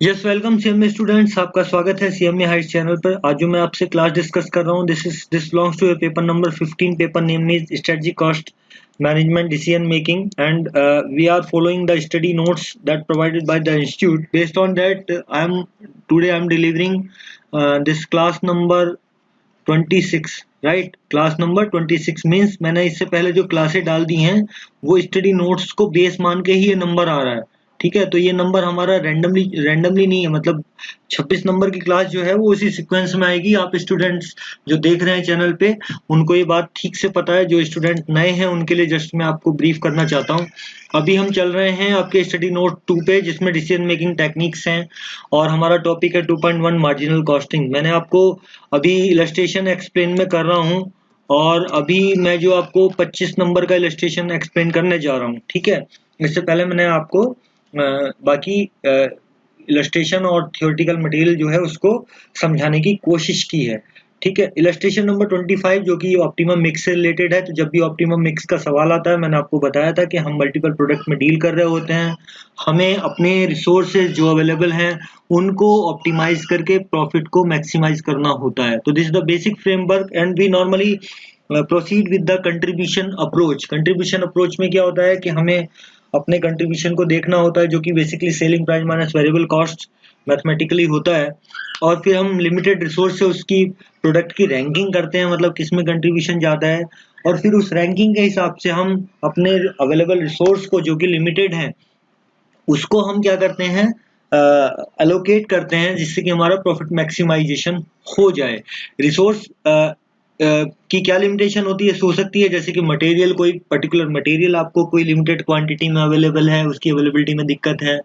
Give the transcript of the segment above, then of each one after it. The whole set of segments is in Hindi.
यस वेलकम सीएमए स्टूडेंट्स, आपका स्वागत है सीएमए हाइट्स चैनल पर। आज जो मैं आपसे क्लास डिस्कस कर रहा हूँ this belongs to your paper number 15। Paper name is strategy cost management decision making and we are following the study notes that provided by the institute. Based on that I am delivering this class number 26, right. Class number 26 means मैंने इससे पहले जो क्लासें डाल दी हैं वो स्टडी नोट्स को बेस मान के ही ये नंबर आ रहा है। ठीक है, तो ये नंबर हमारा रैंडमली नहीं है, मतलब 26 नंबर की क्लास जो है वो उसी सीक्वेंस में आएगी। आप स्टूडेंट्स जो देख रहे हैं चैनल पे उनको ये बात ठीक से पता है, जो स्टूडेंट नए हैं उनके लिए जस्ट मैं आपको ब्रीफ करना चाहता हूँ। अभी हम चल रहे हैं आपके स्टडी नोट 2 पे, जिसमें डिसीजन मेकिंग टेक्निक्स हैं और हमारा टॉपिक है 2.1 मार्जिनल कॉस्टिंग। मैंने आपको अभी इलस्ट्रेशन एक्सप्लेन में कर रहा हूँ और अभी मैं जो आपको 25 नंबर का इलस्ट्रेशन एक्सप्लेन करने जा रहा हूँ। ठीक है, इससे पहले मैंने आपको बाकी इलस्ट्रेशन और थियोरेटिकल मटेरियल जो है उसको समझाने की कोशिश की है। ठीक है, इलस्ट्रेशन नंबर 25 जो कि ऑप्टिमम मिक्स से रिलेटेड है। तो जब भी ऑप्टिमम मिक्स का सवाल आता है, मैंने आपको बताया था कि हम मल्टीपल प्रोडक्ट में डील कर रहे होते हैं, हमें अपने रिसोर्सेज जो अवेलेबल हैं उनको ऑप्टिमाइज करके प्रॉफिट को मैक्सिमाइज करना होता है। तो this is the basic framework and we normally proceed with the contribution approach. Contribution approach में क्या होता है कि हमें अपने कंट्रीब्यूशन को देखना होता है, जो कि basically selling price minus variable cost mathematically होता है। और फिर हम लिमिटेड रिसोर्स से उसकी प्रोडक्ट की रैंकिंग करते हैं, मतलब किस में कंट्रीब्यूशन ज़्यादा है, और फिर उस रैंकिंग के हिसाब से हम अपने अवेलेबल रिसोर्स को जो कि लिमिटेड है उसको हम क्या करते हैं, एलोकेट करते हैं, जिससे कि हमारा प्रॉफिट मैक्सिमाइजेशन हो जाए। रिसोर्स की क्या लिमिटेशन होती है, हो सकती है जैसे कि मटेरियल, कोई पर्टिकुलर मटेरियल आपको कोई लिमिटेड क्वांटिटी में अवेलेबल है, उसकी अवेलेबिलिटी में दिक्कत है,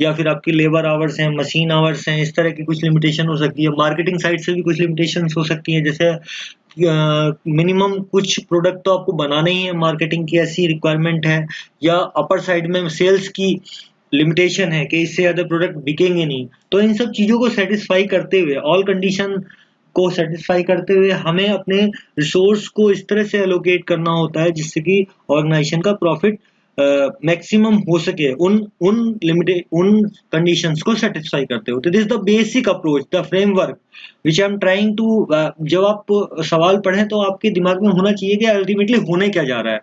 या फिर आपकी लेबर आवर्स हैं, मशीन आवर्स हैं, इस तरह की कुछ लिमिटेशन हो सकती है। मार्केटिंग साइड से भी कुछ लिमिटेशन हो सकती है, जैसे मिनिमम कुछ प्रोडक्ट तो आपको बनाना ही है, मार्केटिंग की ऐसी रिक्वायरमेंट है, या अपर साइड में सेल्स की लिमिटेशन है कि इससे ज़्यादा प्रोडक्ट बिकेंगे नहीं। तो इन सब चीज़ों को सेटिस्फाई करते हुए, ऑल कंडीशन को सेटिस्फाई करते हुए, हमें अपने रिसोर्स को इस तरह से एलोकेट करना होता है जिससे कि ऑर्गेनाइजेशन का प्रॉफिट मैक्सिमम हो सके, उन कंडीशंस को सेटिस्फाई करते हो। तो this the basic approach, the framework which I am trying to. जब आप सवाल पढ़ें तो आपके दिमाग में होना चाहिए कि अल्टीमेटली होने क्या जा रहा है,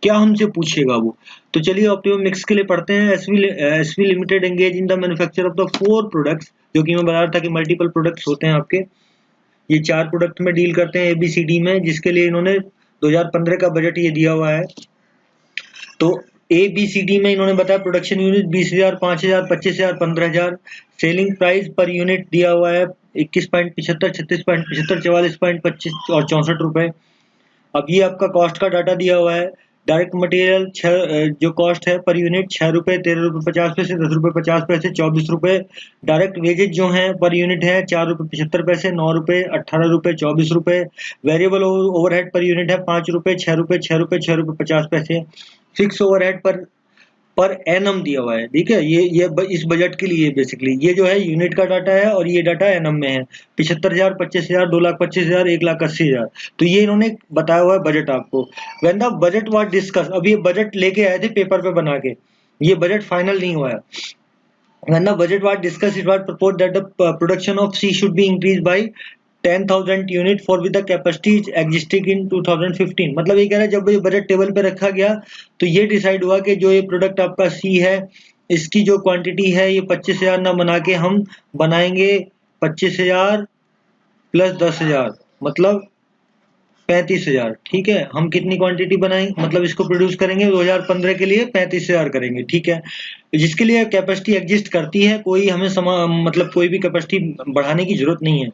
क्या हमसे पूछेगा वो। तो चलिए ऑप्टिमम मिक्स के लिए पढ़ते हैं। SV limited engage in the manufacture of the 4 products, जो कि मैं बता रहा था कि मल्टीपल प्रोडक्ट्स होते हैं आपके। ये 4 प्रोडक्ट में डील करते हैं एबीसीडी में, जिसके लिए इन्होंने 2015 का बजट ये दिया हुआ है। तो एबीसीडी में इन्होंने बताया production unit 20,000, 5,000, 25,000, 15,000। Selling price per unit दिया हुआ है 21.75, 36.75, 44.25 और 64 रुपए। अब ये आपका कॉस्ट का डाटा दिया हुआ है। डायरेक्ट मटेरियल जो कॉस्ट है पर यूनिट 6 रुपये, 13 रुपये 50 पैसे, 10 रुपये 50 पैसे, 24 रुपये। डायरेक्ट वेजेज जो हैं पर यूनिट है 4 रुपये 75 पैसे, 9 रुपये, 18 रुपये, 24 रुपये। वेरिएबल ओवरहेड पर यूनिट है 5 रुपये, 6 रुपये, 6 रुपये, 6 रुपये 50 पैसे। फिक्स ओवरहेड पर एनम दिया हुआ है। ठीक है, इस बजट के लिए बेसिकली ये जो है यूनिट का डाटा है और ये डाटा एनम में है। 75,000, 25,000, 2,25,000, 1,80,000। तो ये इन्होंने बताया हुआ है बजट आपको। When the budget was discuss, अब ये बजट लेके आए थे पेपर पे बना के, ये बजट फाइनल नहीं हुआ है। When the budget was discussed, it was proposed that the production of C should be increased by 10,000 unit for with the capacity existing in 2015। मतलब ये कह रहा है जब ये बजट टेबल पे रखा गया तो ये डिसाइड हुआ कि जो ये प्रोडक्ट आपका सी है इसकी जो क्वांटिटी है ये 25,000 ना बना के हम बनाएंगे 25,000 प्लस 10,000, मतलब 35,000। ठीक है, हम कितनी क्वांटिटी बनाएंगे, मतलब इसको प्रोड्यूस करेंगे 2015 के लिए 35,000 करेंगे। ठीक है, जिसके लिए कैपेसिटी एग्जिस्ट करती है, कोई हमें मतलब कोई भी कैपेसिटी बढ़ाने की जरूरत नहीं है।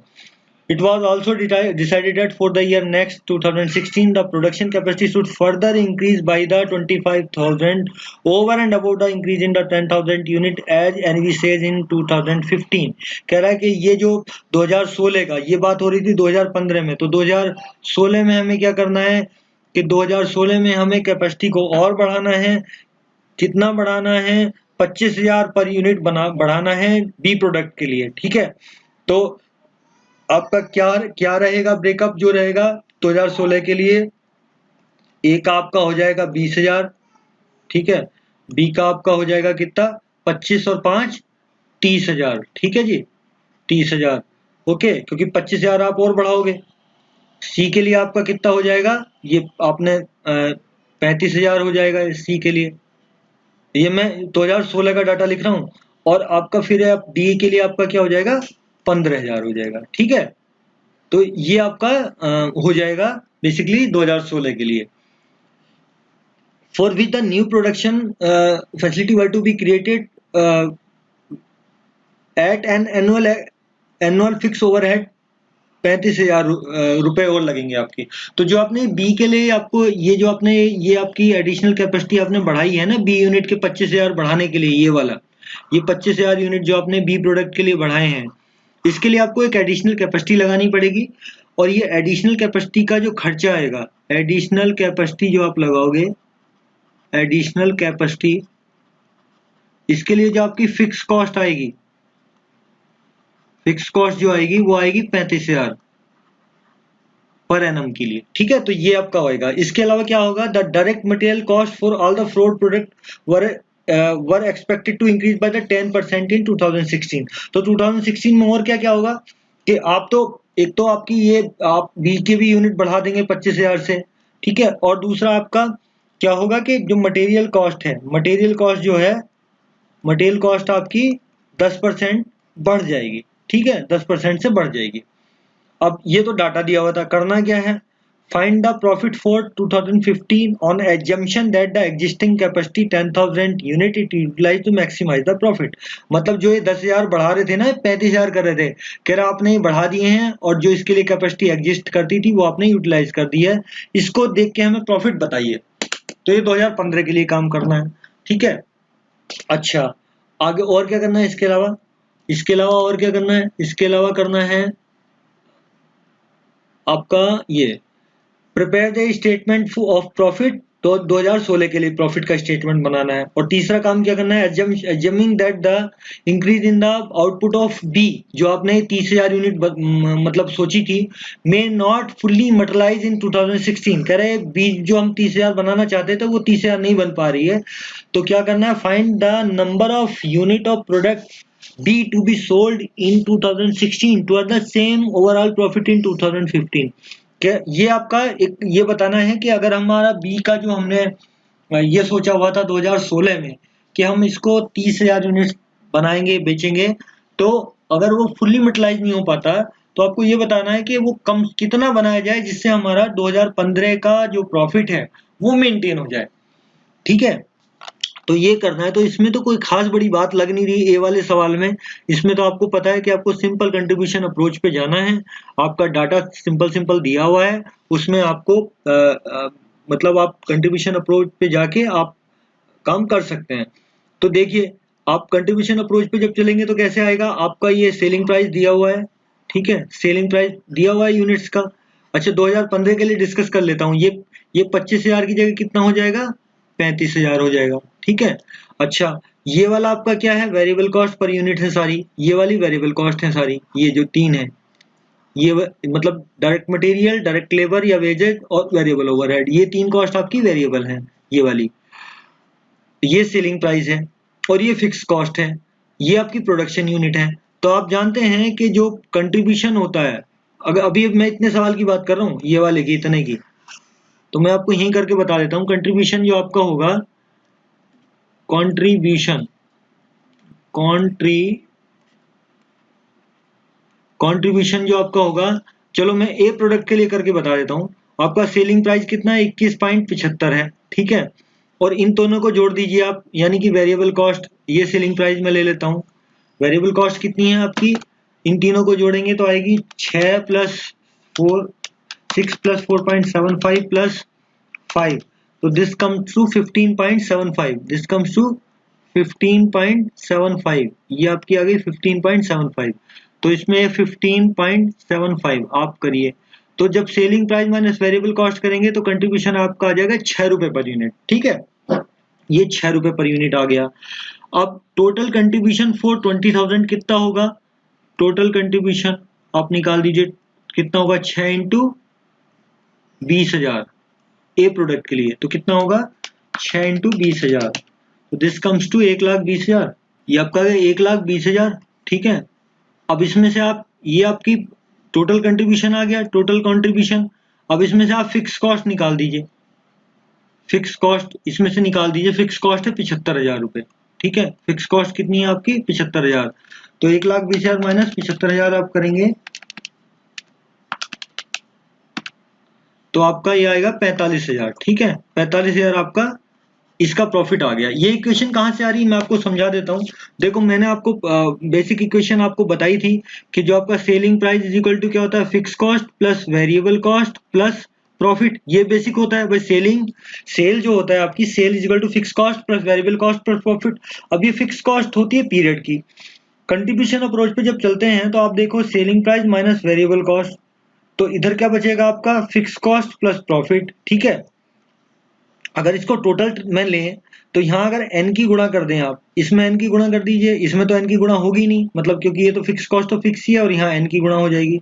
It was also decided that for the year next 2016, the production capacity should further increase by the 25,000 over and above the increase in the 10,000 unit as NV says in 2015। कह रहा है कि ये जो 2016 का, ये बात हो रही थी 2015 में, तो 2016 में हमें क्या करना है कि 2016 में हमें कैपेसिटी को और बढ़ाना है। कितना बढ़ाना है? 25,000 पर यूनिट बढ़ाना है बी प्रोडक्ट के लिए। ठीक है, तो आपका क्या क्या रहेगा ब्रेकअप जो रहेगा 2016 के लिए? ए का आपका हो जाएगा 20,000। ठीक है, बी का आपका हो जाएगा कितना? 25 और 5 30,000, ठीक है जी, 30,000, ओके, क्योंकि 25,000 आप और बढ़ाओगे। सी के लिए आपका कितना हो जाएगा, ये आपने 35,000 हो जाएगा सी के लिए, ये मैं 2016 का डाटा लिख रहा हूँ। और आपका फिर आप डी के लिए आपका क्या हो जाएगा, 15,000 हो जाएगा, ठीक है। तो ये आपका हो जाएगा बेसिकली 2016 के लिए। For which the new production facility were to be created at an annual fixed overhead 35,000 रुपए और लगेंगे आपकी। तो जो आपने बी के लिए आपको ये जो आपने ये आपकी एडिशनल कैपेसिटी आपने बढ़ाई है ना बी यूनिट के 25,000 बढ़ाने के लिए, ये वाला ये 25,000 यूनिट जो आपने बी प्रोडक्ट के लिए बढ़ाए हैं, इसके लिए आपको एक एडिशनल कैपेसिटी लगानी पड़ेगी। और ये एडिशनल कैपेसिटी का जो खर्चा आएगा, एडिशनल कैपेसिटी जो आप लगाओगे, एडिशनल कैपेसिटी, इसके लिए जो आपकी फिक्स कॉस्ट आएगी, फिक्स कॉस्ट जो आएगी वो आएगी 35,000 पर एनम के लिए, ठीक है। तो ये आपका होएगा। इसके अलावा क्या होगा, the direct material cost for all the four product were expected to increase by the 10% in 2016। तो 2016 में और क्या क्या होगा कि आप तो एक तो आपकी ये आप बी के भी यूनिट बढ़ा देंगे 25,000 से, ठीक है। और दूसरा आपका क्या होगा कि जो मटेरियल कॉस्ट है, मटेरियल कॉस्ट जो है, मटेरियल कॉस्ट आपकी 10% बढ़ जाएगी, ठीक है, 10% से बढ़ जाएगी। अब ये तो डाटा दिया हुआ था, करना क्या है, find the profit for 2015 on assumption that the existing capacity 10,000 unit it utilize to maximize the profit. मतलब जो ये 10,000 बढ़ा रहे थे ना, 35,000 कर रहे थे, कह रहा आपने ये बढ़ा दिए हैं और जो इसके लिए कैपेसिटी एग्जिस्ट करती थी वो आपने यूटिलाइज कर दी है, इसको देख के हमें प्रॉफिट बताइए। तो ये 2015 के लिए काम करना है, ठीक है। अच्छा, आगे और क्या करना है इसके अलावा, इसके अलावा और क्या करना है, इसके अलावा करना है आपका ये prepare the statement of profit. तो 2016 के लिए प्रॉफिट का स्टेटमेंट बनाना है। और तीसरा काम क्या करना है, assuming that the increase in the output of B, जो आपने 30,000 यूनिट मतलब सोची थी, may not fully materialize in 2016। कह रहे बी जो हम 30,000 बनाना चाहते थे वो 30,000 नहीं बन पा रही है। तो क्या करना है, find the number of unit of product B to be sold in 2016 to the same overall profit in 2015। क्या ये आपका एक ये बताना है कि अगर हमारा B का जो हमने ये सोचा हुआ था 2016 में कि हम इसको 30,000 यूनिट बनाएंगे बेचेंगे, तो अगर वो फुल्ली यूटिलाइज नहीं हो पाता तो आपको ये बताना है कि वो कम कितना बनाया जाए जिससे हमारा 2015 का जो प्रॉफिट है वो मेंटेन हो जाए, ठीक है। तो ये करना है। तो इसमें तो कोई खास बड़ी बात लग नहीं रही ए वाले सवाल में। इसमें तो आपको पता है कि आपको सिंपल कंट्रीब्यूशन अप्रोच पे जाना है। आपका डाटा सिंपल दिया हुआ है, उसमें आपको मतलब आप कंट्रीब्यूशन अप्रोच पे जाके आप काम कर सकते हैं। तो देखिए, आप कंट्रीब्यूशन अप्रोच पे जब चलेंगे तो कैसे आएगा, आपका ये सेलिंग प्राइस दिया हुआ है, ठीक है, सेलिंग प्राइस दिया हुआ है यूनिट्स का। अच्छा, 2015 के लिए डिस्कस कर लेता हूँ। ये 25,000 की जगह कितना हो जाएगा, 35,000 हो जाएगा, ठीक है। अच्छा, ये वाला आपका क्या है, वेरिएबल कॉस्ट पर यूनिट है सारी, ये वाली वेरिएबल कॉस्ट है सारी, ये जो 3 है, ये मतलब डायरेक्ट मटेरियल, डायरेक्ट लेबर या वेजेज और वेरिएबल ओवरहेड, ये 3 कॉस्ट आपकी वेरिएबल है, ये वाली। ये सेलिंग प्राइस है और ये फिक्स कॉस्ट है, ये आपकी प्रोडक्शन यूनिट है। तो आप जानते हैं कि जो कंट्रीब्यूशन होता है, अगर अभी मैं इतने सवाल की बात कर रहा हूँ, ये वाले की, इतने की, तो मैं आपको यहीं करके बता देता हूँ। कंट्रीब्यूशन जो आपका होगा, कंट्रीब्यूशन कंट्रीब्यूशन जो आपका होगा, चलो मैं ए प्रोडक्ट के लिए करके बता देता हूँ। आपका सेलिंग प्राइस कितना है, 21.75 है, ठीक है। और इन दोनों को जोड़ दीजिए आप, यानी कि वेरिएबल कॉस्ट, ये सेलिंग प्राइस में ले लेता हूँ। वेरिएबल कॉस्ट कितनी है आपकी, इन तीनों को जोड़ेंगे तो आएगी 6 + 4 6 + 4.75 + 5, तो this comes to 15.75, this comes to 15.75, ये आपकी आ गई 15.75। तो इसमें 15.75 आप करिए, तो जब selling price minus variable cost करेंगे तो कंट्रीब्यूशन आपका आ जाएगा 6 रुपए पर यूनिट, ठीक है। ये 6 रुपए पर यूनिट आ गया। अब टोटल कंट्रीब्यूशन फॉर 20,000 कितना होगा, टोटल कंट्रीब्यूशन आप निकाल दीजिए कितना होगा, 6 × 20,000 ए प्रोडक्ट के लिए, तो कितना होगा 6 × 20,000, तो दिस कम्स टू 1,20,000, ये आपका 1,20,000, ठीक है। अब इसमें से आप, ये आपकी टोटल कंट्रीब्यूशन आ गया, टोटल कंट्रीब्यूशन। अब इसमें से आप फिक्स कॉस्ट निकाल दीजिए, फिक्स कॉस्ट इसमें से निकाल दीजिए। फिक्स कॉस्ट है 75,000 रुपये, ठीक है। फिक्स कॉस्ट कितनी है आपकी? 75,000। तो 1,20,000 माइनस 75,000 आप करेंगे तो आपका ये आएगा 45,000, ठीक है। 45,000 आपका इसका प्रॉफिट आ गया। ये इक्वेशन कहाँ से आ रही है मैं आपको समझा देता हूँ। देखो मैंने आपको बेसिक इक्वेशन आपको बताई थी कि जो आपका selling price is equal to क्या होता है? Fix cost plus variable cost plus profit. ये बेसिक होता है भाई। सेल जो होता है आपकी, sale is equal to fix cost plus variable cost plus profit. अब ये फिक्स कॉस्ट होती है पीरियड की। कंट्रीब्यूशन अप्रोच पे जब चलते हैं तो आप देखो selling price minus variable cost, तो इधर क्या बचेगा आपका? फिक्स कॉस्ट प्लस प्रॉफिट, ठीक है। अगर इसको टोटल में लें तो यहाँ अगर n की गुणा कर दें आप, इसमें n की गुणा कर दीजिए, इसमें तो n की गुणा होगी नहीं, मतलब क्योंकि ये तो फिक्स कॉस्ट तो फिक्स ही है और यहाँ n की गुणा हो जाएगी,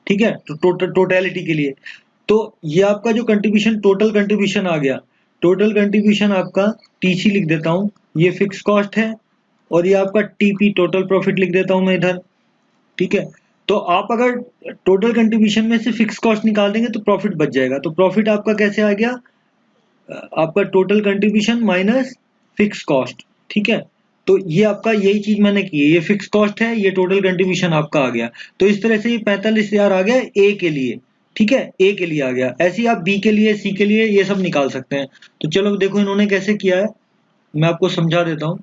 ठीक है। तो टोटलिटी के लिए तो ये आपका जो कंट्रीब्यूशन, टोटल कंट्रीब्यूशन आ गया। टोटल कंट्रीब्यूशन आपका TC लिख देता हूँ, ये फिक्स कॉस्ट है, और ये आपका TP टोटल प्रॉफिट लिख देता हूँ मैं इधर, ठीक है। तो आप अगर टोटल कंट्रीब्यूशन में से फिक्स कॉस्ट निकाल देंगे तो प्रॉफिट बच जाएगा। तो प्रॉफिट आपका कैसे आ गया? आपका total contribution minus fix cost, ठीक है। तो ये आपका यही चीज मैंने की है, ये फिक्स कॉस्ट है, ये टोटल कंट्रीब्यूशन आपका आ गया। तो इस तरह से ये 45,000 आ गया ए के लिए, ठीक है। ए के लिए आ गया। ऐसे ही आप बी के लिए, सी के लिए ये सब निकाल सकते हैं। तो चलो देखो इन्होंने कैसे किया है, मैं आपको समझा देता हूँ।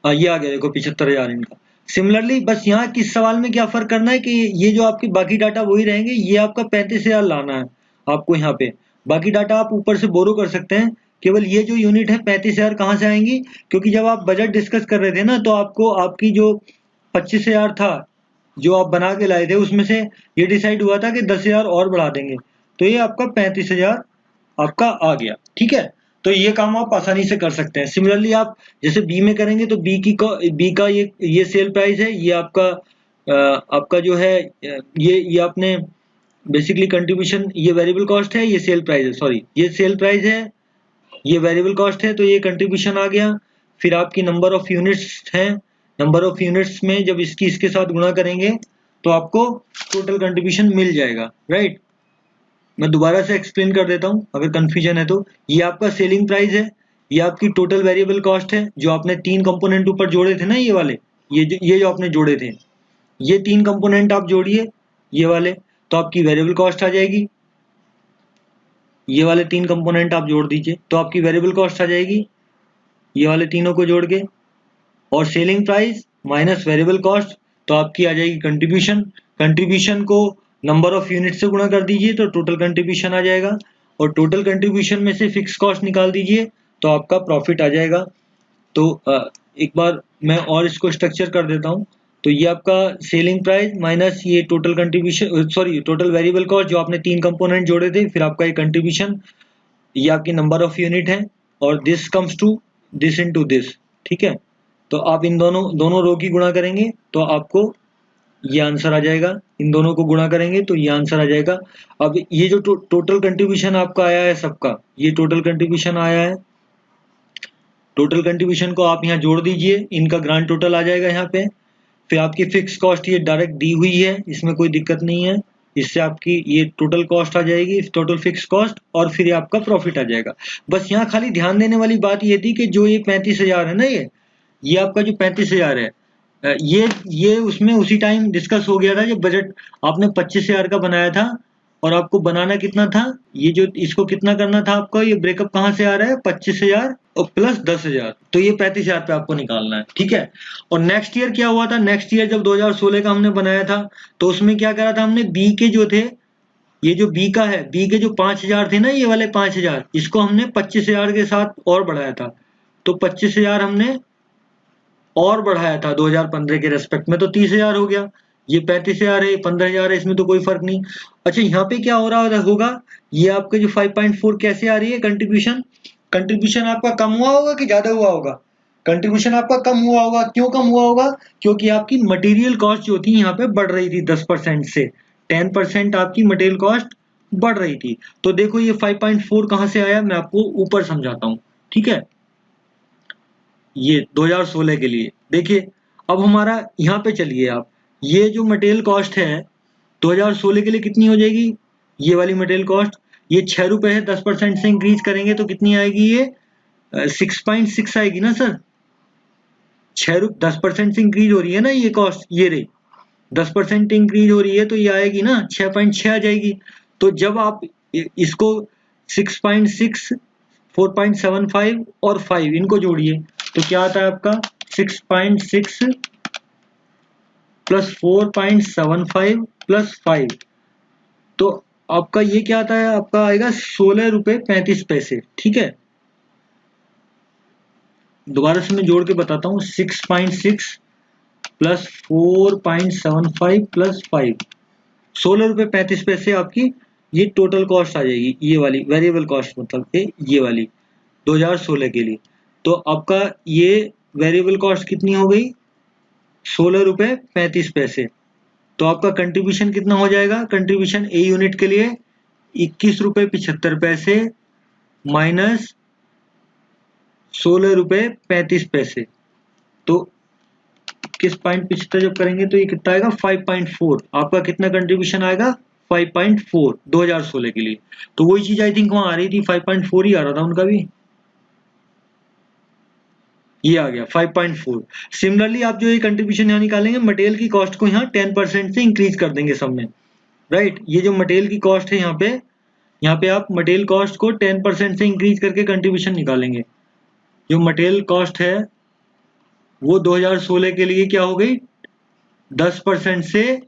ये आ गया देखो 75,000 इनका। सिमिलरली बस यहाँ किस सवाल में क्या फर्क करना है कि ये जो आपके बाकी डाटा वही रहेंगे, ये आपका 35,000 लाना है आपको यहाँ पे। बाकी डाटा आप ऊपर से बोरो कर सकते हैं, केवल ये जो यूनिट है 35,000 कहाँ से आएंगी? क्योंकि जब आप बजट डिस्कस कर रहे थे ना, तो आपको आपकी जो 25,000 था जो आप बना के लाए थे, उसमें से ये डिसाइड हुआ था कि 10,000 और बढ़ा देंगे, तो ये आपका 35,000 आपका आ गया, ठीक है। तो ये काम आप आसानी से कर सकते हैं। सिमिलरली आप जैसे बी में करेंगे तो बी का ये सेल प्राइस है, ये आपका जो है ये आपने बेसिकली कंट्रीब्यूशन, ये वेरिएबल कॉस्ट है, ये सेल प्राइस है, सॉरी ये सेल प्राइस है, ये वेरिएबल कॉस्ट है, तो ये कंट्रीब्यूशन आ गया। फिर आपकी नंबर ऑफ यूनिट्स है, नंबर ऑफ यूनिट्स में जब इसके साथ गुणा करेंगे तो आपको टोटल कंट्रीब्यूशन मिल जाएगा, राइट। मैं दोबारा से एक्सप्लेन कर देता हूँ अगर कंफ्यूजन है तो। ये आपका सेलिंग प्राइस है, ये आपकी टोटल वेरिएबल कॉस्ट है, जो आपने 3 कंपोनेंट ऊपर जोड़े थे ना, ये वाले, ये जो आपने जोड़े थे, ये 3 कंपोनेंट आप जोड़िए ये वाले, तो आपकी वेरिएबल कॉस्ट आ जाएगी। ये वाले 3 कंपोनेंट आप जोड़ दीजिए तो आपकी वेरिएबल कॉस्ट आ जाएगी, ये वाले तीनों को जोड़ के। और selling price minus variable cost, तो आपकी आ जाएगी कंट्रीब्यूशन। कंट्रीब्यूशन को नंबर ऑफ यूनिट से गुणा कर दीजिए तो टोटल कंट्रीब्यूशन आ जाएगा, और टोटल कंट्रीब्यूशन में से फिक्स कॉस्ट निकाल दीजिए तो आपका प्रॉफिट आ जाएगा। तो एक बार मैं और इसको स्ट्रक्चर कर देता हूँ। तो ये आपका सेलिंग प्राइस माइनस ये total contribution, sorry total variable cost जो आपने 3 कंपोनेंट जोड़े थे, फिर आपका ये कंट्रीब्यूशन, ये आपकी नंबर ऑफ यूनिट है, और this comes to this into this, ठीक है। तो आप इन दोनों रो की गुणा करेंगे तो आपको ये आंसर आ जाएगा, इन दोनों को गुणा करेंगे तो ये आंसर आ जाएगा। अब ये जो टोटल कंट्रीब्यूशन आपका आया है सबका, ये टोटल कंट्रीब्यूशन आया है, टोटल कंट्रीब्यूशन को आप यहाँ जोड़ दीजिए, इनका ग्रांड टोटल आ जाएगा यहाँ पे। फिर आपकी फिक्स कॉस्ट ये डायरेक्ट दी हुई है, इसमें कोई दिक्कत नहीं है, इससे आपकी ये टोटल कॉस्ट आ जाएगी, टोटल फिक्स कॉस्ट, और फिर ये आपका प्रॉफिट आ जाएगा। बस यहाँ खाली ध्यान देने वाली बात ये थी कि जो ये 35,000 है ना, ये आपका जो 35,000 है, ये उसमें उसी टाइम डिस्कस हो गया था जब बजट आपने 25,000 का बनाया था, और आपको बनाना कितना था, ये जो इसको कितना करना था आपका, ये ब्रेकअप कहाँ से आ रहा है? 25,000 और प्लस 10,000, तो ये 35,000 पे आपको निकालना है, ठीक है। और नेक्स्ट ईयर क्या हुआ था? नेक्स्ट ईयर जब 2016 का हमने बनाया था, तो उसमें क्या करा था हमने? बी के जो थे, ये जो बी का है, बी के जो 5,000 थे ना, ये वाले 5,000, इसको हमने 25,000 के साथ और बढ़ाया था। तो 25,000 हमने और बढ़ाया था 2015 के रेस्पेक्ट में, तो 30,000 हो गया। ये 35,000 है, 15,000 है, इसमें तो कोई फर्क नहीं। अच्छा यहाँ पे क्या हो रहा होगा, ये आपके जो 5.4 कैसे आ रही है कंट्रीब्यूशन? कंट्रीब्यूशन आपका कम हुआ होगा कि ज्यादा हुआ होगा? कंट्रीब्यूशन आपका कम हुआ होगा। क्यों कम हुआ होगा? क्योंकि आपकी मटेरियल कॉस्ट जो थी यहाँ पे बढ़ रही थी 10% से 10% आपकी मटेरियल कॉस्ट बढ़ रही थी। तो देखो ये 5.4 कहाँ से आया, मैं आपको ऊपर समझाता हूँ, ठीक है। ये 2016 के लिए देखिए। अब हमारा यहाँ पे चलिए आप, ये जो मटेरियल कॉस्ट है 2016 के लिए कितनी हो जाएगी, ये वाली मटेरियल कॉस्ट, ये 6 रुपए है, 10% से इंक्रीज करेंगे तो कितनी आएगी, ये 6.6 आएगी ना सर। 10% से इंक्रीज हो रही है ना ये कॉस्ट, ये रही 10% इंक्रीज हो रही है तो ये आएगी ना 6.6 आ जाएगी। तो जब आप इसको 6.6, 4.75 और 5 इनको जोड़िए तो क्या आता है आपका 6.6 प्लस 4.75 प्लस 5, तो आपका ये क्या आता है, आपका आएगा 16 रुपए 35 पैसे। ठीक है, दोबारा से मैं जोड़ के बताता हूँ, 6.6 प्लस 4.75 प्लस 5, 16 रुपए 35 पैसे आपकी ये टोटल कॉस्ट आ जाएगी, ये वाली वेरिएबल कॉस्ट, मतलब ये वाली 2016 के लिए। तो आपका ये वेरिएबल कॉस्ट कितनी हो गई, 16 रुपए 35 पैसे। तो आपका कंट्रीब्यूशन कितना हो जाएगा, कंट्रीब्यूशन ए यूनिट के लिए 21 रुपए 75 पैसे माइनस 16 रुपए 35 पैसे। तो 21.75 जब करेंगे तो ये कितना आएगा 5.4, आपका कितना कंट्रीब्यूशन आएगा 5.4 2016 के लिए। तो वही चीज आई थिंक वहां आ रही थी, 5.4 ही आ रहा था उनका भी, ये आ गया 5.4। सिमिलरली आप जो ये कंट्रीब्यूशन यहाँ निकालेंगे, मटेरियल की कॉस्ट को यहाँ 10% से इंक्रीज कर देंगे सब में, राइट। ये जो मटेरियल की कॉस्ट है यहाँ पे आप मटेरियल कॉस्ट को 10% से इंक्रीज करके कंट्रीब्यूशन निकालेंगे। जो मटेरियल कॉस्ट है वो 2016 के लिए क्या हो गई, 10% से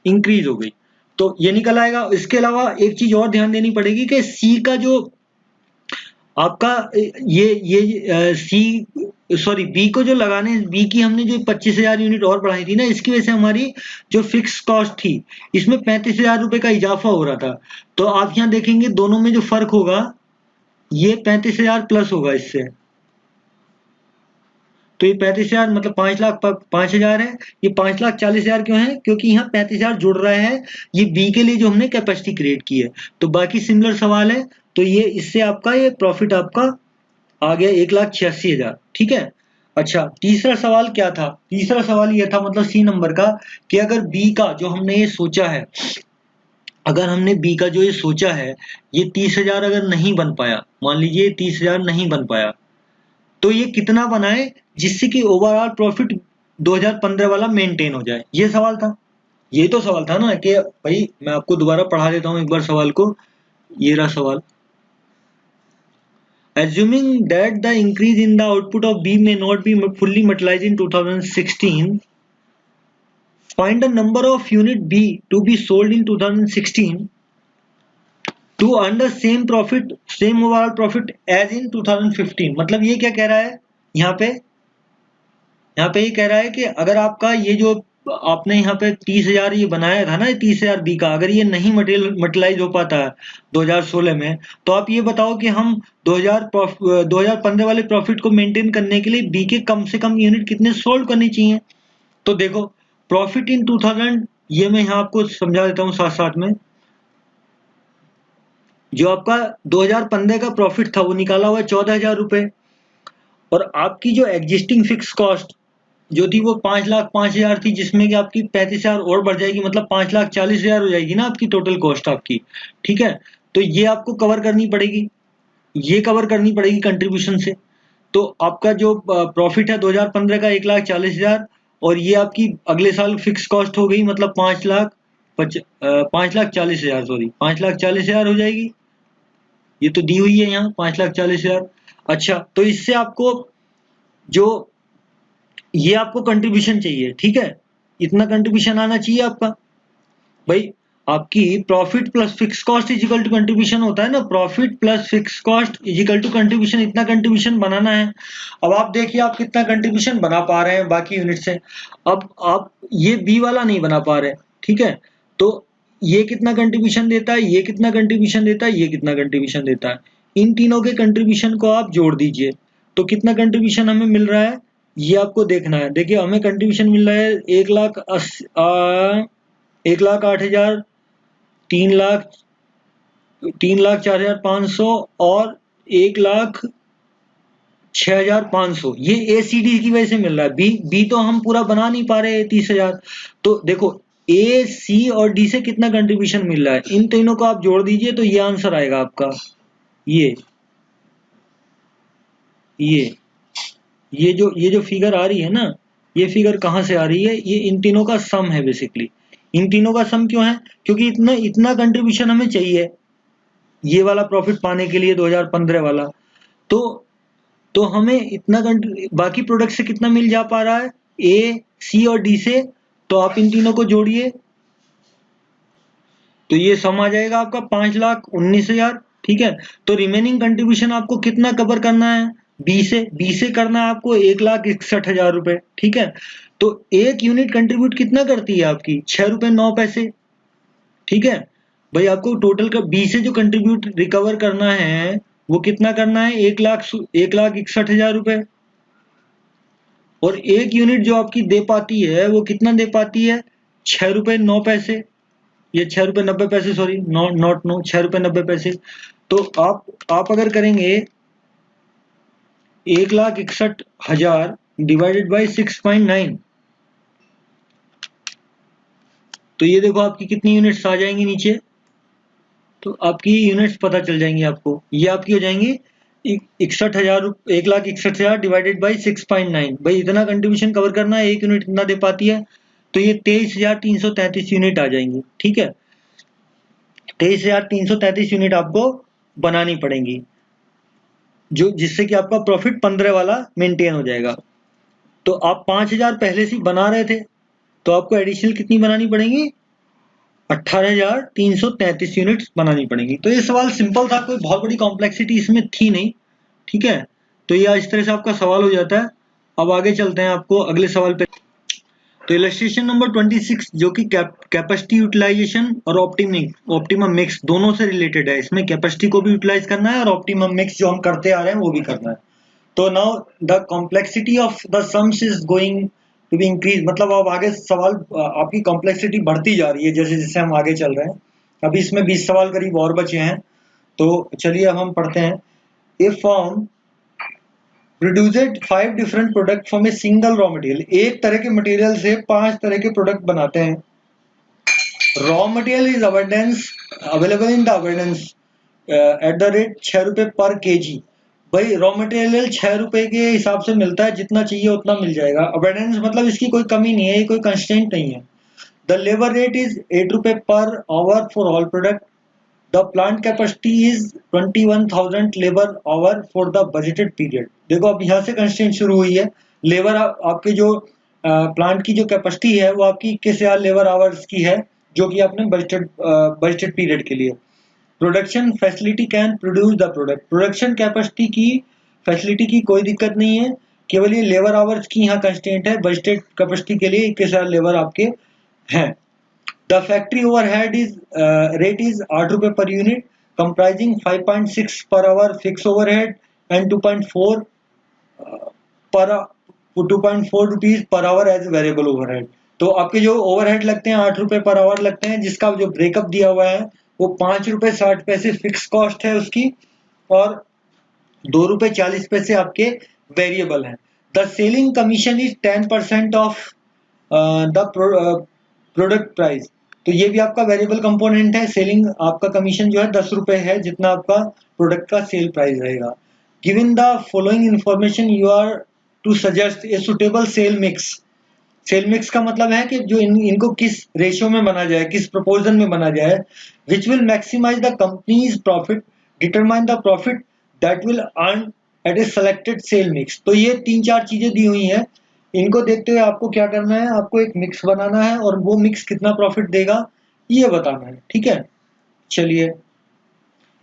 इंक्रीज हो गई, तो ये निकल आएगा। इसके अलावा एक चीज और ध्यान देनी पड़ेगी कि सी का जो आपका ये सी सॉरी बी को जो लगाने, बी की हमने जो 25,000 यूनिट और बढ़ाई थी ना, इसकी वजह से हमारी जो फिक्स कॉस्ट थी इसमें 35,000 रुपए का इजाफा हो रहा था। तो आप यहाँ देखेंगे दोनों में जो फर्क होगा ये 35,000 प्लस होगा इससे, तो ये 35,000 मतलब 5,00,000 है, ये 5,40,000 क्यों है, क्योंकि यहाँ 35,000 जुड़ रहा है ये बी के लिए जो हमने कैपेसिटी क्रिएट की है। तो बाकी सिमिलर सवाल है, तो ये इससे आपका ये प्रॉफिट आपका आ गया 1,86,000। ठीक है। अच्छा, तीसरा सवाल क्या था, तीसरा सवाल ये था मतलब सी नंबर का, कि अगर बी का जो हमने ये सोचा है, अगर हमने बी का जो ये सोचा है ये 30,000 अगर नहीं बन पाया, मान लीजिए 30,000 नहीं बन पाया, तो ये कितना बनाए जिससे कि ओवरऑल प्रॉफिट 2015 वाला मेंटेन हो जाए, ये सवाल था। ये तो सवाल था ना कि भाई मैं आपको दोबारा पढ़ा देता हूं एक बार सवाल को, ये रहा सवाल। Assuming that the increase in the output of B may not be fully materialized in 2016, find the number of unit B to be sold in 2016 to earn the same profit, same overall profit as in 2015। मतलब ये क्या कह रहा है यहाँ पे ये कह रहा है कि अगर आपका ये जो आपने यहाँ पे 30,000 ये बनाया था ना, 30,000 बी का, अगर ये नहीं मटेरियलाइज हो पाता है 2016 में, तो आप ये बताओ कि हम 2015 वाले प्रॉफिट को मेंटेन करने के लिए बी के कम से कम यूनिट कितने सोल्व करनी चाहिए। तो देखो प्रॉफिट इन 2000, ये मैं यहाँ आपको समझा देता हूँ साथ साथ में। जो आपका 2015 का प्रॉफिट था वो निकाला हुआ 14,000 रुपए, और आपकी जो एग्जिस्टिंग फिक्स कॉस्ट जो थी वो 5,05,000 थी, जिसमें कि आपकी 35,000 और बढ़ जाएगी, मतलब 5,40,000 हो जाएगी ना आपकी टोटल कॉस्ट आपकी। ठीक है, तो ये आपको कवर करनी पड़ेगी, ये कवर करनी पड़ेगी कंट्रीब्यूशन से। तो आपका जो प्रॉफिट है 2015 का 1,40,000, और ये आपकी अगले साल फिक्स कॉस्ट हो गई, मतलब 5,40,000 सॉरी 5,40,000 हो जाएगी, ये तो दी हुई है यहाँ 5,40,000। अच्छा, तो इससे आपको जो ये आपको कंट्रीब्यूशन चाहिए, ठीक है, इतना कंट्रीब्यूशन आना चाहिए आपका। भाई आपकी profit plus fix cost is equal to contribution होता है ना, profit plus fix cost is equal to contribution, इतना कंट्रीब्यूशन बनाना है। अब आप देखिए आप कितना कंट्रीब्यूशन बना पा रहे हैं बाकी यूनिट से, अब आप ये बी वाला नहीं बना पा रहे। ठीक है, तो ये कितना कंट्रीब्यूशन देता है, ये कितना कंट्रीब्यूशन देता है, ये कितना कंट्रीब्यूशन देता है, इन तीनों के कंट्रीब्यूशन को आप जोड़ दीजिए तो कितना कंट्रीब्यूशन हमें मिल रहा है ये आपको देखना है। देखिए हमें कंट्रीब्यूशन मिल रहा है 1,08,000, 3,04,500 और 1,04,000 6,500 ये ए सी डी की वजह से मिल रहा है। बी तो हम पूरा बना नहीं पा रहे 30,000। तो देखो ए सी और डी से कितना कंट्रीब्यूशन मिल रहा है, इन तीनों को आप जोड़ दीजिए तो ये आंसर आएगा आपका। ये जो फिगर आ रही है ना, ये फिगर कहाँ से आ रही है, ये इन तीनों का सम है बेसिकली। इन तीनों का सम क्यों है, क्योंकि इतना कंट्रीब्यूशन हमें चाहिए ये वाला प्रॉफिट पाने के लिए 2015 वाला। तो हमें इतना बाकी प्रोडक्ट से कितना मिल जा पा रहा है, ए सी और डी से, तो आप इन तीनों को जोड़िए तो ये सम आ जाएगा आपका 5,19,000। ठीक है, तो रिमेनिंग कंट्रीब्यूशन आपको कितना कवर करना है, बी से करना है आपको 1,61,000 रुपए। ठीक है, तो एक यूनिट कंट्रीब्यूट कितना करती है आपकी, 6 रुपए 9 पैसे। ठीक है भाई, आपको टोटल का बी से जो कंट्रीब्यूट रिकवर करना है वो कितना करना है, 1,61,000 रुपए। और एक यूनिट जो आपकी दे पाती है वो कितना दे पाती है, 6 रुपए 9 पैसे, ये 6 रुपए 90 पैसे, सॉरी नॉट 6 रुपए 90 पैसे। तो आप अगर करेंगे 1,61,000 डिवाइडेड बाई 6.9, तो ये देखो आपकी कितनी यूनिट्स आ जाएंगी नीचे, तो आपकी यूनिट्स पता चल जाएंगी आपको। ये आपकी हो जाएंगी 1,61,000 डिवाइडेड बाई 6.9। भाई इतना कंट्रीब्यूशन कवर करना है, एक यूनिट इतना दे पाती है, तो ये 23,333 यूनिट आ जाएंगी। ठीक है, 23,333 यूनिट आपको बनानी पड़ेंगी, जो जिससे कि आपका प्रॉफिट 15 वाला मेंटेन हो जाएगा। तो आप 5,000 पहले से बना रहे थे, तो आपको एडिशनल कितनी बनानी पड़ेगी, 18,333 यूनिट्स बनानी पड़ेंगी। तो ये सवाल सिंपल था, कोई बहुत बड़ी कॉम्प्लेक्सिटी इसमें थी नहीं। ठीक है, तो ये इस तरह से आपका सवाल हो जाता है। अब आगे चलते हैं आपको अगले सवाल पे। तो इलस्ट्रेशन नंबर 26 जो कि कैपेसिटी यूटिलाइजेशन और ऑप्टिमम मिक्स दोनों से रिलेटेड है। इसमें कैपेसिटी को भी यूटिलाइज करना है और ऑप्टिमम मिक्स जो हम करते आ रहे हैं वो भी करना है। तो now the complexity of the sums is going to be increase, मतलब अब आगे सवाल आपकी कॉम्प्लेक्सिटी बढ़ती जा रही है जैसे जैसे हम आगे चल रहे हैं। अभी इसमें 20 सवाल करीब और बचे हैं, तो चलिए अब हम पढ़ते हैं। A firm produced 5 different product from a single raw material, एक तरह के मटेरियल से 5 तरह के प्रोडक्ट बनाते हैं। Raw material is available in the abundance at the rate 6 रुपए पर केजी। भाई रॉ मटेरियल 6 रुपए के हिसाब से मिलता है, जितना चाहिए उतना मिल जाएगा। अबंडेंस मतलब इसकी कोई कमी नहीं है, ये कोई कंस्ट्रेंट नहीं है। द लेबर रेट इज 8 रुपए per hour for all product. The plant capacity is 21,000 labour hour for the budgeted period. देखो अब यहाँ से कंस्ट्रेंट शुरू हुई है। लेबर आपके जो प्लांट की जो कैपेसिटी है वो आपकी 21,000 लेबर आवर्स की है, जो कि आपने बजटेड पीरियड के लिए। Production facility can produce the product, production capacity की फैसिलिटी की कोई दिक्कत नहीं है, केवल ये लेबर आवर्स की यहाँ कंस्टेंट है। बजटेड कैपेसिटी के लिए 21,000 लेबर आपके हैं। The factory overhead rate is 8 रुपए per unit, comprising 5.6 per hour fix overhead and 2.4 पर 2.4 rupees per hour as variable overhead. तो आपके जो ओवरहेड लगते हैं 8 रुपए पर आवर लगते हैं, जिसका जो ब्रेकअप दिया हुआ है वो 5 रुपए 60 पैसे फिक्स कॉस्ट है उसकी, और 2 रुपए 40 पैसे आपके वेरिएबल हैं। The selling commission is 10% of the product price. तो ये भी आपका वेरिएबल कंपोनेंट है। सेलिंग आपका कमीशन जो है 10 रुपए है, जितना आपका प्रोडक्ट का सेल प्राइस रहेगा। Given the following information you are to suggest a suitable sale mix. Sale mix का मतलब है कि जो इनको किस रेशियो में बना जाए, किस प्रोपोर्शन में बना जाए, which will maximize the company's profit, determine the profit that will earn at a selected sale mix. तो ये 3-4 चीजें दी हुई हैं, इनको देखते हुए आपको क्या करना है, आपको एक मिक्स बनाना है और वो मिक्स कितना प्रॉफिट देगा ये बताना है। ठीक है, चलिए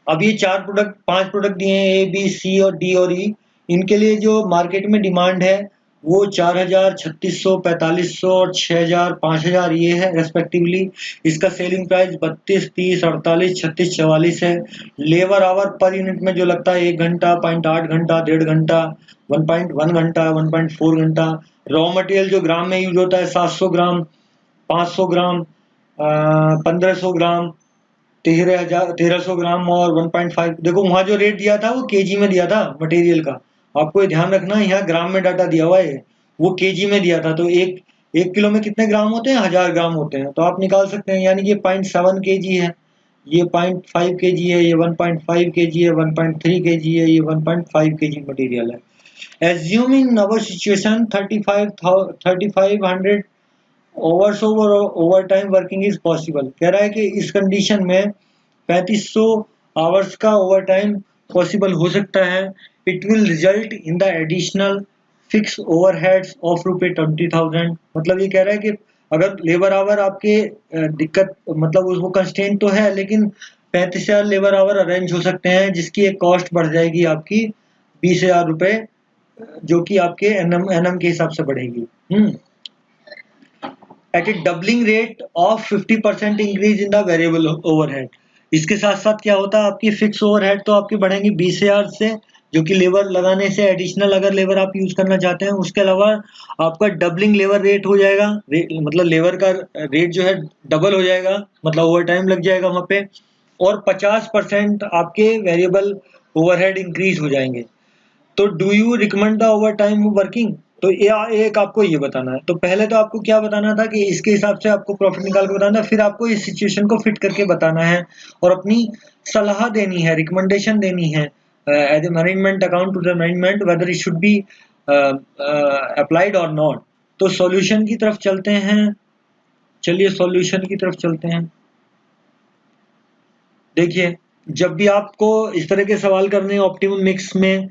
अब ये 5 प्रोडक्ट दिए हैं, ए बी सी और डी और ई। इनके लिए जो मार्केट में डिमांड है वो 4,000, 3,600, 4,500 और 6,000, 5,000 ये है रेस्पेक्टिवली। इसका सेलिंग प्राइस 32, 30, 48, 36, 44 है। लेबर आवर पर यूनिट में जो लगता है 1 घंटा, 0.8 घंटा, 1.5 घंटा, 1.1 घंटा, 1.4 घंटा। रॉ मटेरियल जो ग्राम में यूज होता है 700 ग्राम, 500 ग्राम, 1,500 ग्राम, 1300 ग्राम और 1.5। देखो वहां जो रेट दिया था वो केजी में दिया था मटेरियल का, आपको ये ध्यान रखना है, यहाँ ग्राम में डाटा दिया हुआ है, वो केजी में दिया था, तो एक किलो में कितने ग्राम होते हैं, 1000 ग्राम होते हैं, तो आप निकाल सकते हैं। यानी कि ये 0.7 केजी है, ये 0.5 केजी है, ये 1.5 केजी है, 1.3 केजी है, ये 1.5 केजी मटेरियल है। Assuming in our situation 3500 hours over time working is possible, कह रहा है कि इस कंडीशन में 3500 आवर्स का ओवर टाइम पॉसिबल हो सकता है। It will result in the additional fix overheads of ₹20,000। मतलब ये कह रहा है कि अगर लेबर आवर आपके दिक्कत, मतलब उसको कंस्ट्रेंट तो है, लेकिन 35,000 लेबर आवर अरेंज हो सकते हैं, जिसकी एक कॉस्ट बढ़ जाएगी आपकी 20,000 रुपए, जो कि आपके एनएम के हिसाब से बढ़ेगी। At a doubling rate of 50% increase in the variable overhead. इसके साथ साथ क्या होता है, आपकी फिक्स ओवरहेड तो आपकी बढ़ेंगी 20,000 से, जो कि लेबर लगाने से एडिशनल अगर लेबर आप यूज करना चाहते हैं। उसके अलावा आपका डबलिंग लेबर रेट हो जाएगा, मतलब लेबर का रेट जो है डबल हो जाएगा, मतलब ओवर टाइम लग जाएगा वहां पे, और 50% आपके वेरिएबल ओवरहेड इंक्रीज हो जाएंगे। तो do you recommend the over time working, तो एक आपको ये बताना है। तो पहले तो आपको क्या बताना था कि इसके हिसाब से आपको प्रॉफिट निकाल के बताना है, फिर आपको इस सिचुएशन को फिट करके बताना है और अपनी सलाह देनी है, रिकमेंडेशन देनी है as a management account to the management, whether it should be applied or not. तो सॉल्यूशन की तरफ चलते हैं, चलिए सॉल्यूशन की तरफ चलते हैं। देखिए, जब भी आपको इस तरह के सवाल करने ऑप्टिमम मिक्स में,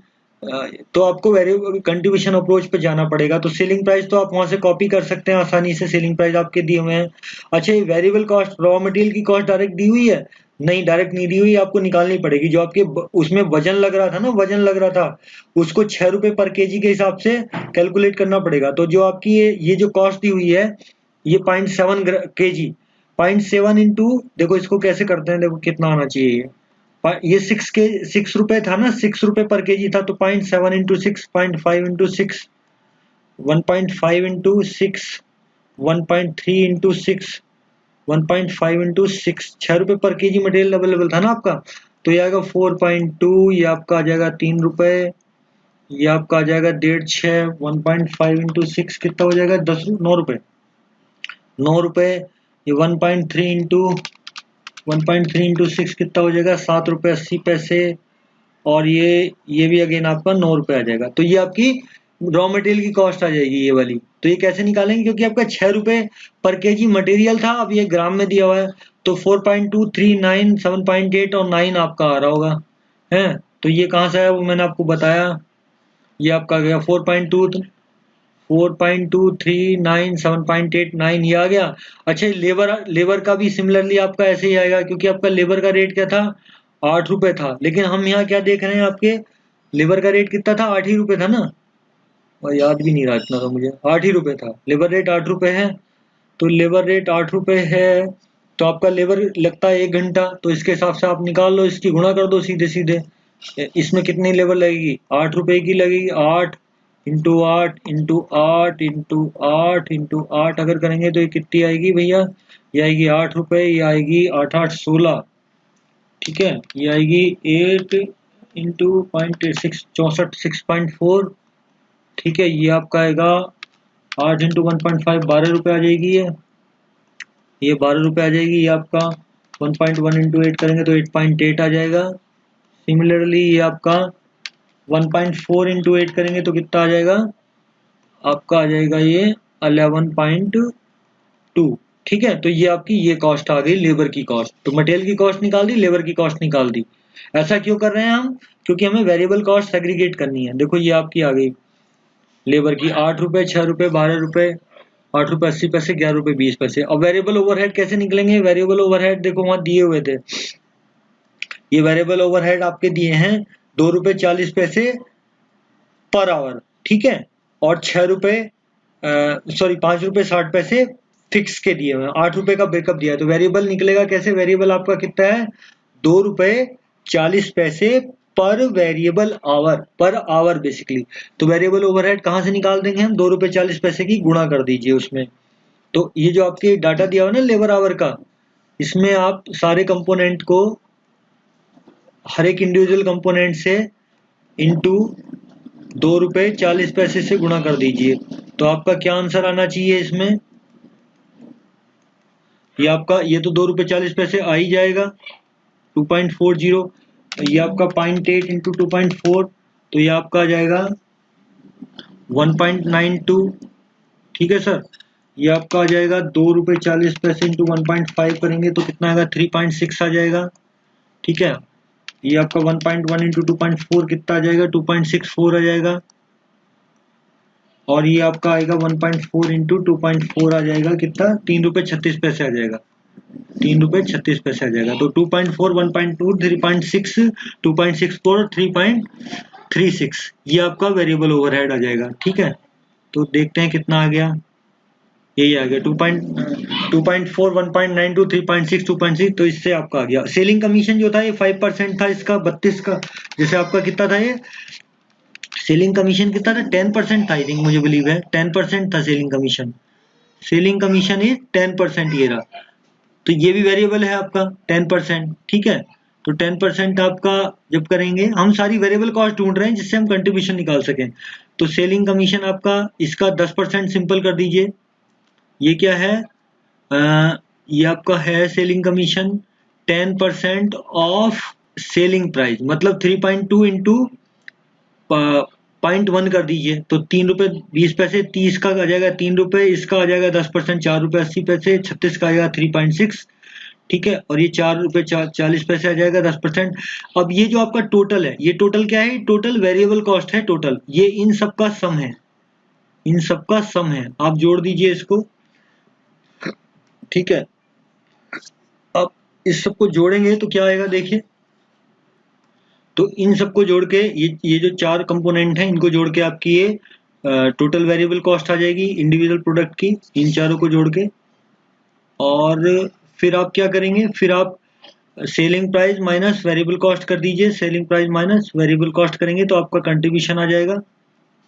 तो आपको वेरिएबल कंट्रीब्यूशन अप्रोच पे जाना पड़ेगा। तो सेलिंग प्राइस तो आप वहां से कॉपी कर सकते हैं आसानी से, सेलिंग प्राइस आपके दिए हुए हैं। अच्छा, ये वेरिएबल कॉस्ट, रॉ मटेरियल की कॉस्ट डायरेक्ट दी हुई है? नहीं, डायरेक्ट नहीं दी हुई, आपको निकालनी पड़ेगी। जो आपके उसमें वजन लग रहा था ना, वजन लग रहा था, उसको 6 रुपए पर केजी के हिसाब से कैलकुलेट करना पड़ेगा। तो जो आपकी ये जो कॉस्ट दी हुई है, ये 0.7 केजी, 0.7 इंटू, देखो इसको कैसे करते हैं, देखो कितना आना चाहिए ये 6 रुपए था ना, 6 रुपए पर केजी था, तो 0.7 into 6, 0.5 into 6, 1.5 into 6, 1.3 into 6, 1.5 into 6, 6 रुपए पर केजी मटेरियल अवेलेबल था ना आपका। तो ये आएगा 4.2, ये आपका आ जाएगा 3 रुपए, ये आपका आ जाएगा 1.5, 1.5 इंटू 6 कितना हो जाएगा, 9 रुपए, 9 रुपए। ये 1.3 इंटू 6 कितना हो जाएगा, 7 रुपए 80 पैसे, और ये भी अगेन आपका 9 रुपए आ जाएगा। तो ये आपकी रॉ मटेरियल की कॉस्ट आ जाएगी ये वाली। तो ये कैसे निकालेंगे, क्योंकि आपका 6 रुपए पर केजी मटेरियल था, अब ये ग्राम में दिया हुआ है, तो 4.2, 3, 9, 7.8 और 9 आपका आ रहा होगा है। तो ये कहाँ से आया वो मैंने आपको बताया, ये आपका आ गया 4.2, 4.2, 3, 9, 7.8, 9 ये आ गया। अच्छा, लेबर का भी सिमिलरली आपका ऐसे ही आएगा, क्योंकि आपका लेबर का रेट क्या था, 8 रुपए था, लेकिन हम यहाँ क्या देख रहे हैं, आपके लेबर का रेट कितना था, 8 ही रुपए था ना, और याद भी नहीं रहा इतना, तो मुझे 8 ही रुपए था, लेबर रेट 8 रुपए है। तो लेबर रेट 8 रुपए है, तो आपका लेबर लगता है 1 घंटा, तो इसके हिसाब से आप निकाल लो, इसकी गुणा कर दो सीधे सीधे। इसमें कितनी लेबर लगेगी, 8 रुपए की लगेगी, 8 इंटू 8 इंटू 8 इंटू 8 इंटू 8 अगर करेंगे तो ये कितनी आएगी भैया, ये आएगी 8 रुपए, ये आएगी 8 8 16, ठीक है, ये आएगी 8 इंटू 0.6 64 6.4, ठीक है। ये आपका आएगा 8 इंटू 1.5 12 रुपए आ जाएगी, ये 12 रुपए आ जाएगी। ये आपका 1.1 इंटू 8 करेंगे तो 8.8 आ जाएगा। सिमिलरली ये आपका 1.4 इंटू 8 करेंगे तो कितना आ जाएगा, आपका आ जाएगा ये 11.2, ठीक है। तो ये आपकी ये कॉस्ट आ गई, लेबर की कॉस्ट। तो मटेरियल की कॉस्ट निकाल दी, लेबर की कॉस्ट निकाल दी। ऐसा क्यों कर रहे हैं हम, क्योंकि हमें वेरिएबल कॉस्ट सेग्रीगेट करनी है। देखो ये आपकी आ गई लेबर की 8 रुपए, 6 रुपए, 12 रुपए, 8 रुपए 80 पैसे, 11 रुपए 20 पैसे। अब वेरिएबल ओवरहेड कैसे निकलेंगे, वेरिएबल ओवरहेड देखो वहां दिए हुए थे, ये वेरिएबल ओवरहेड आपके दिए हैं 2 रुपए 40 पैसे पर आवर, ठीक है, और 6 रुपए सॉरी 5 रुपए 60 पैसे फिक्स के दिए हुए हैं, 8 रुपए का ब्रेकअप दिया है। तो वेरिएबल निकलेगा कैसे, वेरिएबल आपका कितना है, 2 रुपए 40 पैसे per variable hour, per hour basically. तो वेरिएबल ओवरहेड कहाँ से निकाल देंगे हम, 2 रुपए 40 पैसे की गुणा कर दीजिए उसमें। तो ये जो आपके डाटा दिया हुआ ना लेबर आवर का, इसमें आप सारे कंपोनेंट को, हर एक इंडिविजुअल कंपोनेंट से इनटू ₹2.40 से गुणा कर दीजिए। तो आपका क्या आंसर आना चाहिए इसमें? ये आपका, ये तो ₹2.40 आ ही जाएगा, 2.40। ये आपका 0.8 इंटू 2.4, तो ये आपका आ जाएगा 1.92। ठीक है सर, ये आपका आ जाएगा ₹2.40 इंटू 1.5 करेंगे तो कितना आएगा? 3.6 आ जाएगा। ठीक है, ये आपका 1.1 इंटू 2.4 कितना आ जाएगा? 2.64 आ जाएगा। और ये आपका आएगा 1.4 इंटू 2.4 आ जाएगा कितना? ₹3.36 आ जाएगा। ₹3.36 आ जाएगा। तो 2.4, 1.2, 3.6, 2.64, 3.36 ये आपका वेरिएबल ओवरहेड आ जाएगा। ठीक है, तो देखते हैं कितना आ गया। यही आ गया 2.4, 1.92, 3.6, 2.6। तो इससे आपका आ गया। सेलिंग कमीशन जो था ये 5% था इसका, 32 का। जैसे आपका कितना था ये सेलिंग कमीशन? कितना था? 10% था आई थिंक, मुझे बिलीव है 10% था selling commission. Selling commission is 10%, ये रहा। तो ये भी वेरिएबल है आपका 10%। ठीक है, तो 10% आपका जब करेंगे, हम सारी वेरिएबल कॉस्ट ढूंढ रहे हैं जिससे हम कंट्रीब्यूशन निकाल सकें। तो सेलिंग कमीशन आपका इसका 10% सिंपल कर दीजिए। ये क्या है? ये आपका है selling commission 10% of selling price, मतलब 3.2 इंटू 0.1 कर दीजिए। तो ₹3.20, 30 का आ जाएगा ₹3, इसका आ जाएगा 10%, ₹4.80, 36 का आएगा 3.6। ठीक है, और ये ₹4.40 आ जाएगा 10%। अब ये जो आपका टोटल है, ये टोटल क्या है? टोटल वेरिएबल कॉस्ट है टोटल। ये इन सबका सम है, इन सबका सम है। आप जोड़ दीजिए इसको। ठीक है, अब इस सबको जोड़ेंगे तो क्या आएगा देखिए। तो इन सबको जोड़ के ये जो 4 कंपोनेंट हैं इनको जोड़ के आपकी ये टोटल वेरिएबल कॉस्ट आ जाएगी इंडिविजुअल प्रोडक्ट की, इन चारों को जोड़ के। और फिर आप क्या करेंगे? फिर आप selling price minus variable cost कर दीजिए। Selling price minus variable cost करेंगे तो आपका कंट्रीब्यूशन आ जाएगा।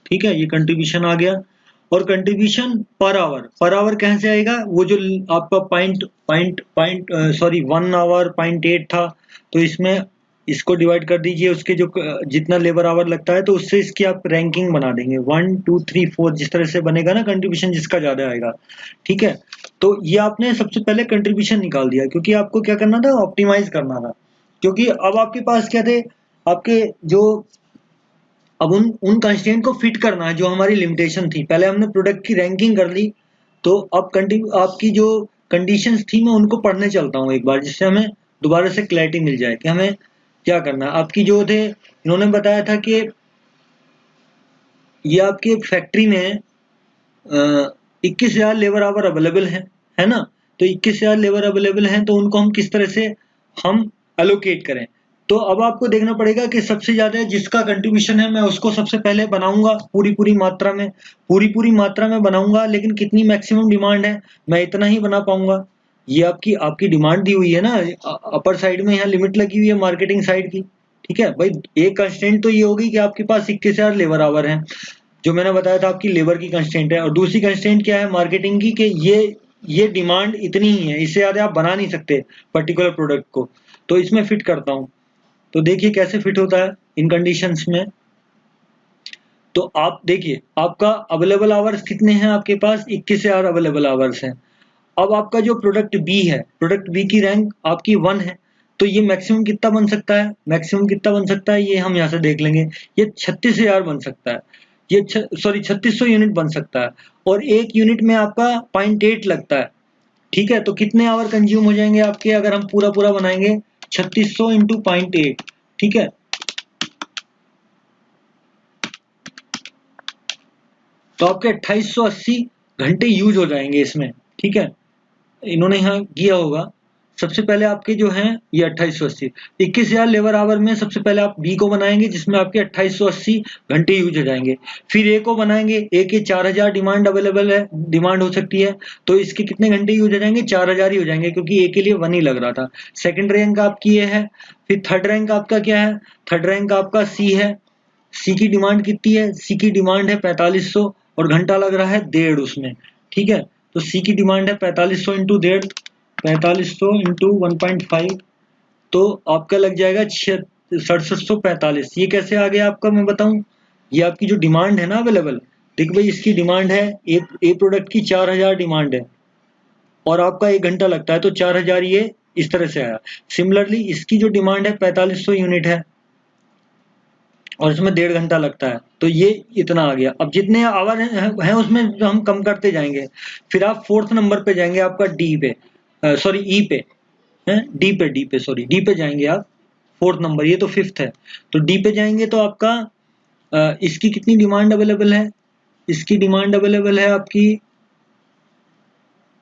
ठीक है, ये कंट्रीब्यूशन आ गया। और कंट्रीब्यूशन पर आवर कहाँ से आएगा? वो जो आपका सॉरी 1 आवर 0.8 था, तो इसमें इसको डिवाइड कर दीजिए उसके जो जितना लेबर आवर लगता है, तो उससे इसकी आप रैंकिंग बना देंगे 1 2 3 4, जिस तरह से बनेगा ना कंट्रीब्यूशन, जिसका ज्यादा आएगा। ठीक है, तो ये आपने सबसे पहले कंट्रीब्यूशन निकाल दिया, क्योंकि आपको क्या करना था? ऑप्टिमाइज करना था। क्योंकि अब आपके पास क्या थे? आपके जो अब उन कंस्ट्रेंट को फिट करना है जो हमारी लिमिटेशन थी। पहले हमने प्रोडक्ट की रैंकिंग कर ली, तो अब आपकी जो कंडीशंस थी मैं उनको पढ़ने चलता हूँ एक बार, जिससे हमें दोबारा से क्लैरिटी मिल जाए कि हमें क्या करना है। आपकी जो थे, इन्होंने बताया था कि ये आपके फैक्ट्री में 21,000 लेबर आवर अवेलेबल है ना? तो 21,000 लेबर अवेलेबल हैं, तो उनको हम किस तरह से हम एलोकेट करें। तो अब आपको देखना पड़ेगा कि सबसे ज्यादा जिसका कंट्रीब्यूशन है मैं उसको सबसे पहले बनाऊंगा पूरी मात्रा में, पूरी मात्रा में बनाऊंगा। लेकिन कितनी मैक्सिमम डिमांड है, मैं इतना ही बना पाऊंगा। ये आपकी डिमांड दी हुई है ना, अपर साइड में यहाँ लिमिट लगी हुई है मार्केटिंग साइड की। ठीक है भाई, एक कंस्ट्रेंट तो ये होगी कि आपके पास 21,000 लेबर आवर हैं, जो मैंने बताया था आपकी लेबर की कंस्ट्रेंट है। और दूसरी कंस्ट्रेंट क्या है मार्केटिंग की, कि ये डिमांड इतनी ही है, इससे ज्यादा आप बना नहीं सकते पर्टिकुलर प्रोडक्ट को। तो इसमें फिट करता हूँ। तो देखिए कैसे फिट होता है इन कंडीशंस में। तो आप देखिए आपका अवेलेबल आवर्स कितने हैं? आपके पास 21,000 अवेलेबल आवर्स हैं। अब आपका जो प्रोडक्ट बी है, प्रोडक्ट बी की रैंक आपकी 1 है, तो ये मैक्सिमम कितना बन सकता है? मैक्सिमम कितना बन सकता है ये हम यहाँ से देख लेंगे। ये 36,000 बन सकता है, ये सॉरी 3600 यूनिट बन सकता है। और एक यूनिट में आपका 0.8 लगता है। ठीक है, तो कितने आवर कंज्यूम हो जाएंगे आपके अगर हम पूरा बनाएंगे? 3600 इंटू 0.8। ठीक है, तो आपके 2880 घंटे यूज हो जाएंगे इसमें। ठीक है, इन्होंने यहाँ किया होगा। सबसे पहले आपके जो हैं ये 2880, 21,000 लेबर आवर में सबसे पहले आप बी को बनाएंगे, जिसमें आपके 2880 घंटे यूज हो जाएंगे। फिर ए को बनाएंगे, ए के 4,000 डिमांड अवेलेबल है, डिमांड हो सकती है, तो इसके कितने घंटे यूज हो जाएंगे? 4,000 ही हो जाएंगे, क्योंकि ए के लिए 1 ही लग रहा था। सेकंड रैंक आपकी ये है। फिर थर्ड रैंक आपका क्या है? थर्ड रैंक आपका सी है। सी की डिमांड कितनी है? सी की डिमांड है 4500, और घंटा लग रहा है 1.5 उसमें। ठीक है, तो सी की डिमांड है 4500 इंटू 1.5, 4500 इंटू 1.5, तो आपका लग जाएगा 6745। ये कैसे आ गया आपका मैं बताऊं? ये आपकी जो डिमांड है ना अवेलेबल, देखिए भाई इसकी डिमांड है, ए प्रोडक्ट की 4000 डिमांड है और आपका 1 घंटा लगता है, तो 4000 ये इस तरह से आया। सिमिलरली इसकी जो डिमांड है 4500 यूनिट है और इसमें 1.5 घंटा लगता है, तो ये इतना आ गया। अब जितने आवर हैं उसमें हम कम करते जाएंगे। फिर आप 4th नंबर पे जाएंगे आपका डी पे, सॉरी ई पे, डी पे सॉरी डी पे जाएंगे आप। 4th नंबर, ये तो 5th है, तो डी पे जाएंगे तो आपका इसकी कितनी डिमांड अवेलेबल है, इसकी डिमांड अवेलेबल है आपकी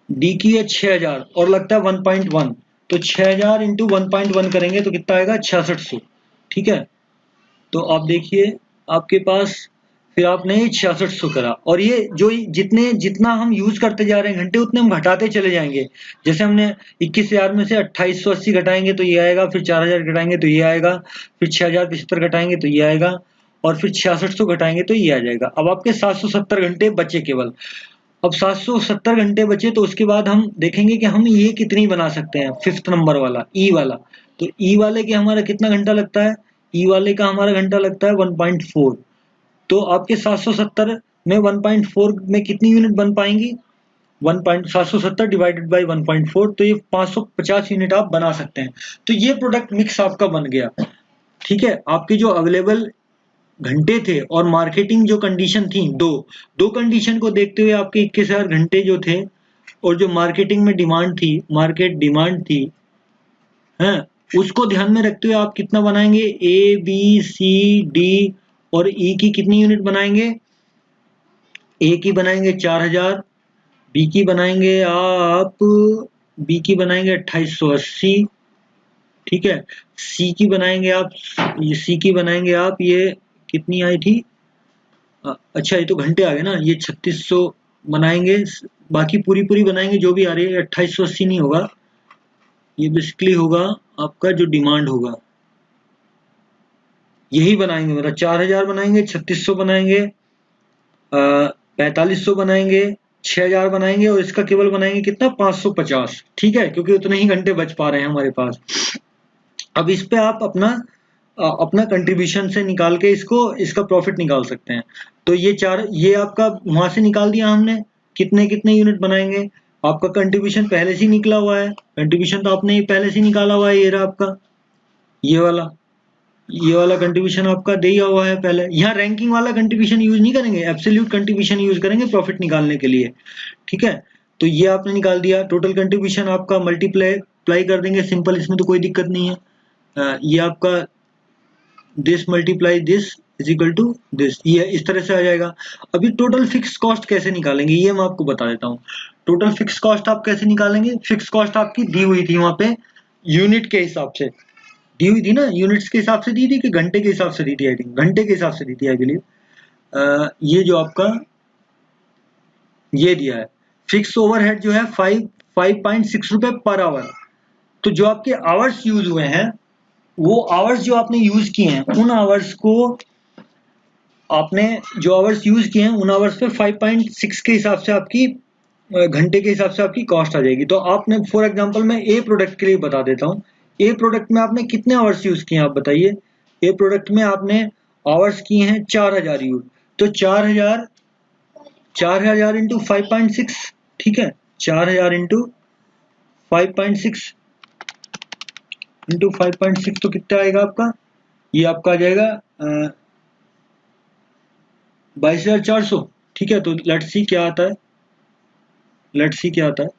डी की है 6000 और लगता है 1.1, तो 6000 इंटू 1.1 करेंगे तो कितना आएगा 6600। ठीक है, तो आप देखिए आपके पास, फिर आपने 6600 करा और ये जो जितना हम यूज करते जा रहे हैं घंटे उतने हम घटाते चले जाएंगे। जैसे हमने 21000 में से 2880 घटाएंगे तो ये आएगा, फिर 4000 घटाएंगे तो ये आएगा, फिर 6075 घटाएंगे तो ये आएगा और फिर 6600 घटाएंगे तो ये आ जाएगा। अब आपके 770 घंटे बचे केवल। अब 770 घंटे बचे तो उसके बाद हम देखेंगे कि हम ये कितनी बना सकते हैं। 5th नंबर वाला ई वाला, तो ई वाले के हमारा कितना घंटा लगता है, ई वाले का हमारा घंटा लगता है 1.4। तो आपके 770 में 1.4 में कितनी यूनिट बन पाएंगी, 1.770 डिवाइडेड बाई 1.4, तो ये 550 यूनिट आप बना सकते हैं। तो ये प्रोडक्ट मिक्स आपका बन गया। ठीक है, आपके जो अवेलेबल घंटे थे और मार्केटिंग जो कंडीशन थी, दो कंडीशन को देखते हुए आपके 21000 घंटे जो थे और जो मार्केटिंग में डिमांड थी, मार्केट डिमांड थी, हैं, उसको ध्यान में रखते हुए आप कितना बनाएंगे, ए बी सी डी और ई की कितनी यूनिट बनाएंगे, ए की बनाएंगे 4000, बी की बनाएंगे आप, बी की बनाएंगे 2880। ठीक है, सी की बनाएंगे आप, ये सी की बनाएंगे आप, ये कितनी आई थी, अच्छा ये तो घंटे आ गए ना, ये 3600 बनाएंगे, बाकी पूरी पूरी बनाएंगे जो भी आ रही है। 2880 नहीं होगा, ये बेसिकली होगा आपका जो डिमांड होगा, यही बनाएंगे, मतलब 4000 बनाएंगे, 3600 बनाएंगे, 4500 बनाएंगे, 6000 बनाएंगे और इसका केवल बनाएंगे कितना 550। ठीक है, क्योंकि उतने ही घंटे बच पा रहे हैं हमारे पास। अब इस पे आप अपना कंट्रीब्यूशन से निकाल के इसका प्रॉफिट निकाल सकते हैं। तो ये आपका वहां से निकाल दिया हमने, कितने कितने यूनिट बनाएंगे, आपका कंट्रीब्यूशन पहले से ही निकला हुआ है, कंट्रीब्यूशन तो आपने पहले से ही निकाला हुआ है, ये रहा आपका ये वाला कंट्रीब्यूशन आपका दिया हुआ है पहले। यहाँ रैंकिंग वाला कंट्रीब्यूशन यूज नहीं करेंगे, एब्सोल्यूट कंट्रीब्यूशन यूज करेंगे प्रॉफिट निकालने के लिए। ठीक है, तो ये आपने निकाल दिया, टोटल कंट्रीब्यूशन आपका मल्टीप्लाई कर देंगे, सिंपल, इसमें तो कोई दिक्कत नहीं है। ये आपका this multiply this is equal to this, ये इस तरह से आ जाएगा। अभी टोटल फिक्स कॉस्ट कैसे निकालेंगे ये मैं आपको बता देता हूँ। टोटल फिक्स कॉस्ट आप कैसे निकालेंगे, फिक्स कॉस्ट आपकी दी हुई थी वहां पे यूनिट के हिसाब से दी हुई थी ना, यूनिट्स के हिसाब से दी थी कि घंटे के हिसाब से दी थी, आई थिंक घंटे के हिसाब से दी थी आई बिलीव। ये जो आपका ये दिया है फिक्स ओवरहेड जो है 5.6 रुपए पर आवर। तो जो आपके आवर्स यूज हुए हैं, वो आवर्स जो आपने यूज किए हैं, उन आवर्स को आपने जो आवर्स यूज किए हैं उन आवर्स पे 5.6 के हिसाब से आपकी घंटे के हिसाब से आपकी कॉस्ट आ जाएगी। तो आपने फॉर एग्जांपल मैं ए प्रोडक्ट के लिए बता देता हूँ, ए प्रोडक्ट में आपने कितने आवर्स यूज किए हैं आप बताइए। ए प्रोडक्ट में आपने आवर्स किए हैं 4000 यूज, तो 4000 इंटू 5.6, ठीक है, 4000 इंटू 5.6 इंटू 5.6 तो कितना आएगा आपका, ये आपका आ जाएगा 22400। ठीक है, तो लेट्स सी क्या आता है, लेट्स सी क्या आता है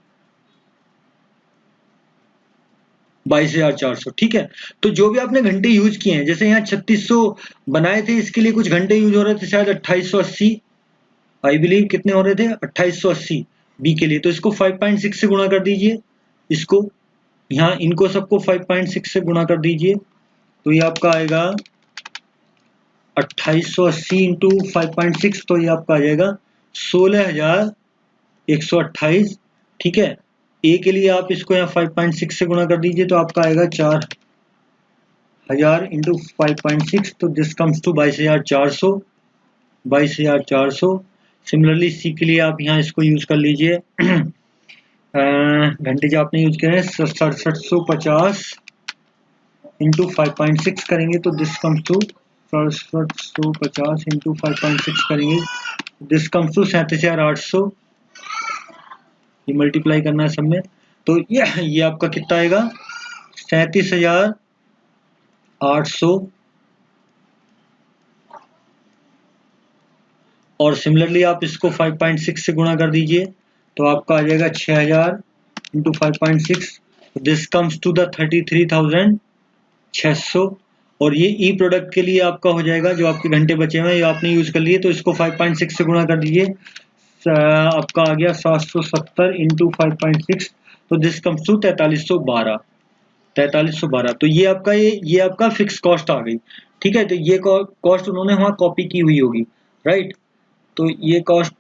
22400। ठीक है, तो जो भी आपने घंटे यूज किए हैं, जैसे यहाँ 3600 बनाए थे, इसके लिए कुछ घंटे यूज हो रहे थे शायद 2880, आई बिलीव कितने हो रहे थे 2880 बी के लिए, तो इसको 5.6 से गुणा कर दीजिए, इसको यहाँ इनको सबको 5.6 से गुणा कर दीजिए, तो ये आपका आएगा 2880 इंटू 5.6, तो ये आपका आ जाएगा 16128। ठीक है, ए के लिए आप इसको यहाँ 5.6 से गुणा कर दीजिए, तो आपका आएगा 4000 इंटू 5.6, तो this comes to 22400, 22400। Similarly C के लिए आप यहाँ इसको यूज कर लीजिए, घंटे जो आपने यूज करे 6750 इंटू 5.6 करेंगे तो दिस कम्स टू 6750 इंटू 5.6 करेंगे, दिस कम्स टू 37,800, ये मल्टीप्लाई करना है सब में, तो ये आपका कितना आएगा 37,800, और सिमिलरली आप इसको 5.6 से गुणा कर दीजिए तो आपका आ जाएगा 6000 into 5.6, this comes to the 33,600, और ये ई प्रोडक्ट के लिए आपका हो जाएगा, जो आपके घंटे बचे हुए हैं ये आपने यूज कर लिए, तो इसको 5.6 से गुणा कर दीजिए, आपका आ गया 770 इंटू 5.6, तो दिस कम्स टू 4312, तो ये आपका फिक्स कॉस्ट आ गई। ठीक है, तो ये कॉस्ट उन्होंने वहाँ कॉपी की हुई होगी, राइट। तो ये कॉस्ट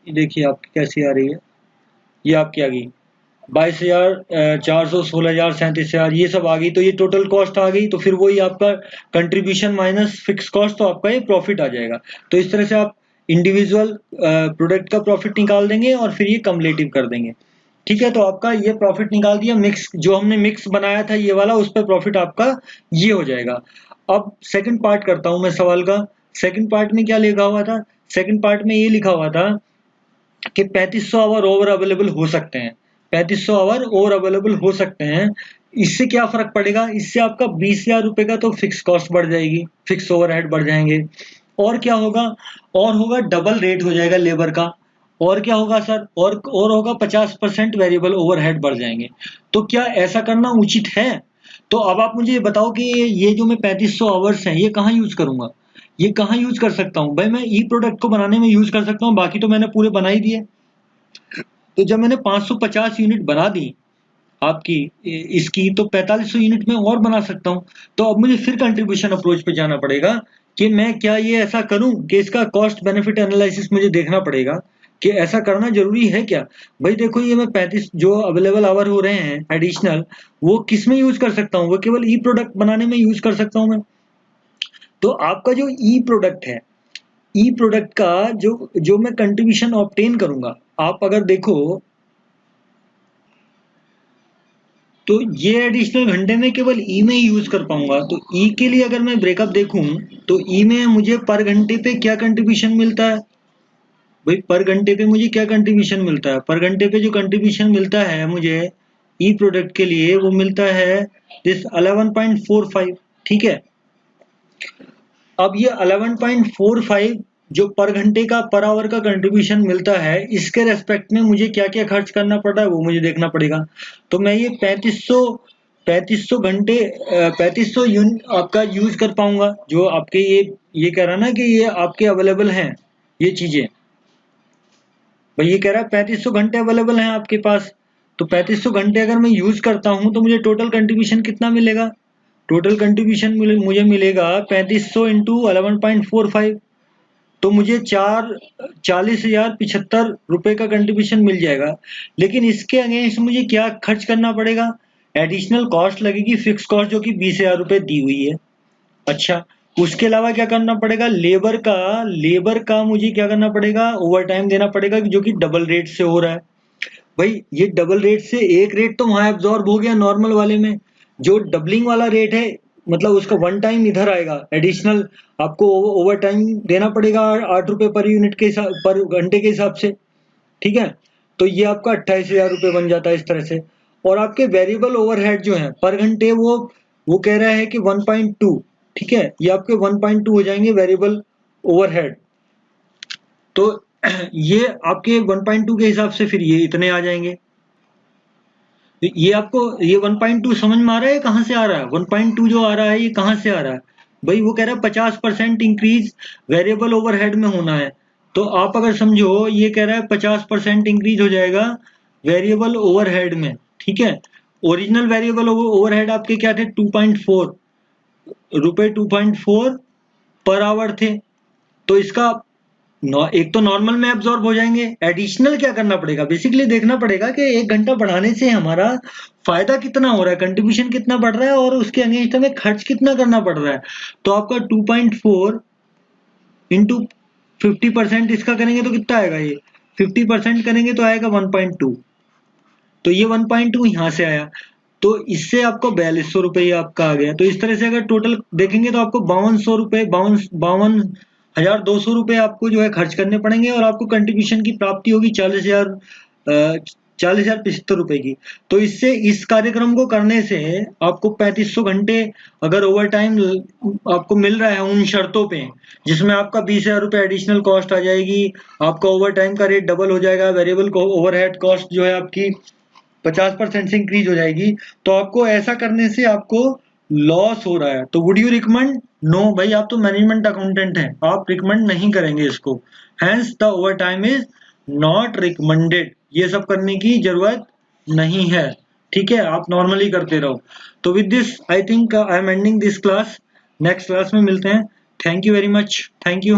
देखिए आपकी कैसी आ रही है, ये आपकी आ गई 22,400, 16,000, 37,000, ये सब आ गई, तो ये टोटल कॉस्ट आ गई, तो फिर वही आपका कंट्रीब्यूशन माइनस फिक्स कॉस्ट, तो आपका ये प्रॉफिट आ जाएगा। तो इस तरह से आप इंडिविजुअल प्रोडक्ट का प्रॉफिट निकाल देंगे और फिर ये कम्युलेटिव कर देंगे। ठीक है, तो आपका ये प्रॉफिट निकाल दिया, मिक्स जो हमने मिक्स बनाया था ये वाला, उस पर प्रॉफिट आपका ये हो जाएगा। अब सेकंड पार्ट करता हूं मैं सवाल का। सेकंड पार्ट में क्या लिखा हुआ था, सेकंड पार्ट में ये लिखा हुआ था कि 3500 आवर ओवर अवेलेबल हो सकते हैं, 3500 आवर ओवर अवेलेबल हो सकते हैं। इससे क्या फर्क पड़ेगा, इससे आपका 20,000 रुपए का तो फिक्स कॉस्ट बढ़ जाएगी, फिक्स ओवरहेड बढ़ जाएंगे, और क्या होगा, और होगा डबल रेट हो जाएगा लेबर का, और क्या होगा सर, और होगा 50% वेरिएबल ओवरहेड बढ़ जाएंगे। तो क्या ऐसा करना उचित है? तो अब आप मुझे ये बताओ कि ये जो मैं 3500 आवर्स हैं ये कहाँ यूज करूंगा, ये कहाँ यूज कर सकता हूँ? भाई मैं ई प्रोडक्ट को बनाने में यूज कर सकता हूँ, बाकी तो मैंने पूरे बना ही दिए। तो जब मैंने 550 यूनिट बना दी आपकी इसकी, तो 4500 यूनिट में और बना सकता हूँ। तो अब मुझे फिर कंट्रीब्यूशन अप्रोच पे जाना पड़ेगा कि मैं क्या ये ऐसा करूं कि इसका कॉस्ट बेनिफिट एनालिसिस मुझे देखना पड़ेगा कि ऐसा करना जरूरी है क्या। भाई देखो, ये मैं 35 जो अवेलेबल आवर हो रहे हैं एडिशनल, वो किस में यूज कर सकता हूँ, वो केवल ई प्रोडक्ट बनाने में यूज कर सकता हूँ मैं। तो आपका जो ई प्रोडक्ट है, ई प्रोडक्ट का जो मैं कंट्रीब्यूशन ऑब्टेन करूंगा, आप अगर देखो तो ये एडिशनल घंटे में केवल ई में ही यूज कर पाऊंगा। तो ई के लिए अगर मैं ब्रेकअप देखूं तो ई में मुझे पर घंटे पे क्या कंट्रीब्यूशन मिलता है, भाई पर घंटे पे मुझे क्या कंट्रीब्यूशन मिलता है, पर घंटे पे जो कंट्रीब्यूशन मिलता है मुझे ई प्रोडक्ट के लिए वो मिलता है दिस 11.45। ठीक है, अब ये 11.45 जो पर घंटे का पर आवर का कंट्रीब्यूशन मिलता है, इसके रेस्पेक्ट में मुझे क्या क्या खर्च करना पड़ रहा है वो मुझे देखना पड़ेगा। तो मैं ये 3500 घंटे 3500 यूनिट आपका यूज कर पाऊंगा, जो आपके ये कह रहा ना कि ये आपके अवेलेबल हैं ये चीजें। भाई ये कह रहा है 3500 घंटे अवेलेबल हैं आपके पास, तो 3500 घंटे अगर मैं यूज करता हूं तो मुझे टोटल कंट्रीब्यूशन कितना मिलेगा, टोटल कंट्रीब्यूशन मुझे मिलेगा 3500 इंटू 11.45, तो मुझे 40,075 रुपए का कंट्रीब्यूशन मिल जाएगा। लेकिन इसके अगेंस्ट मुझे क्या खर्च करना पड़ेगा, एडिशनल कॉस्ट लगेगी, फिक्स कॉस्ट जो कि 20,000 रुपए दी हुई है। अच्छा, उसके अलावा क्या करना पड़ेगा, लेबर का मुझे क्या करना पड़ेगा, ओवर टाइम देना पड़ेगा, जो कि डबल रेट से हो रहा है। भाई ये डबल रेट से एक रेट तो वहां एब्जॉर्ब हो गया नॉर्मल वाले में, जो डबलिंग वाला रेट है मतलब उसका वन टाइम इधर आएगा, एडिशनल आपको ओवर टाइम देना पड़ेगा 8 रुपए पर यूनिट के हिसाब पर घंटे के हिसाब से। ठीक है, तो ये आपका 28,000 रुपए बन जाता है इस तरह से। और आपके वेरिएबल ओवरहेड जो है पर घंटे वो कह रहा है कि 1.2। ठीक है, ये आपके 1.2 हो जाएंगे वेरिएबल ओवरहेड। तो ये आपके 1.2 के हिसाब से फिर ये इतने आ जाएंगे। ये आपको ये 1.2 समझ में आ रहा है कहाँ से आ रहा है, 1.2 जो आ रहा है ये कहाँ से आ रहा है। भाई वो कह रहा है 50% इंक्रीज वेरिएबल ओवरहेड में होना है, तो आप अगर समझो ये कह रहा है 50% इंक्रीज हो जाएगा वेरिएबल ओवरहेड में। ठीक है, ओरिजिनल वेरिएबल ओवरहेड आपके क्या थे, 2.4 रुपए, 2.4 पर आवर थे। तो इसका एक तो नॉर्मल में एब्जॉर्ब हो जाएंगे, एडिशनल क्या करना पड़ेगा, बेसिकली देखना पड़ेगा कि 1 घंटा बढ़ाने से हमारा फायदा कितना हो रहा है, कंट्रीब्यूशन कितना बढ़ रहा है और उसके अगेंस्ट हमें खर्च कितना करना पड़ रहा है। तो आपका 2.4 इंटू 50% इसका करेंगे तो कितना आएगा, ये 50% करेंगे तो आएगा 1.2। तो ये 1.2 यहाँ से आया। तो इससे आपको 4200 रुपये आपका आ गया। तो इस तरह से अगर टोटल देखेंगे तो आपको 5200 रुपये 52,200 रुपये आपको जो है खर्च करने पड़ेंगे और आपको कंट्रीब्यूशन की प्राप्ति होगी 40,075 रुपए की। तो इससे इस कार्यक्रम को करने से आपको 3500 घंटे अगर ओवर टाइम आपको मिल रहा है उन शर्तों पे, जिसमें आपका 20,000 रुपये एडिशनल कॉस्ट आ जाएगी, आपका ओवर टाइम का रेट डबल हो जाएगा, वेरिएबल ओवरहेड कॉस्ट जो है आपकी 50% से इंक्रीज हो जाएगी, तो आपको ऐसा करने से आपको लॉस हो रहा है। तो वुड यू रिकमेंड? नो भाई, आप तो मैनेजमेंट अकाउंटेंट हैं, आप रिकमेंड नहीं करेंगे इसको। Hence the overtime is not recommended, ये सब करने की जरूरत नहीं है, ठीक है, आप नॉर्मली करते रहो। तो with this I think I am ending this class, next class में मिलते हैं। Thank you very much, thank you.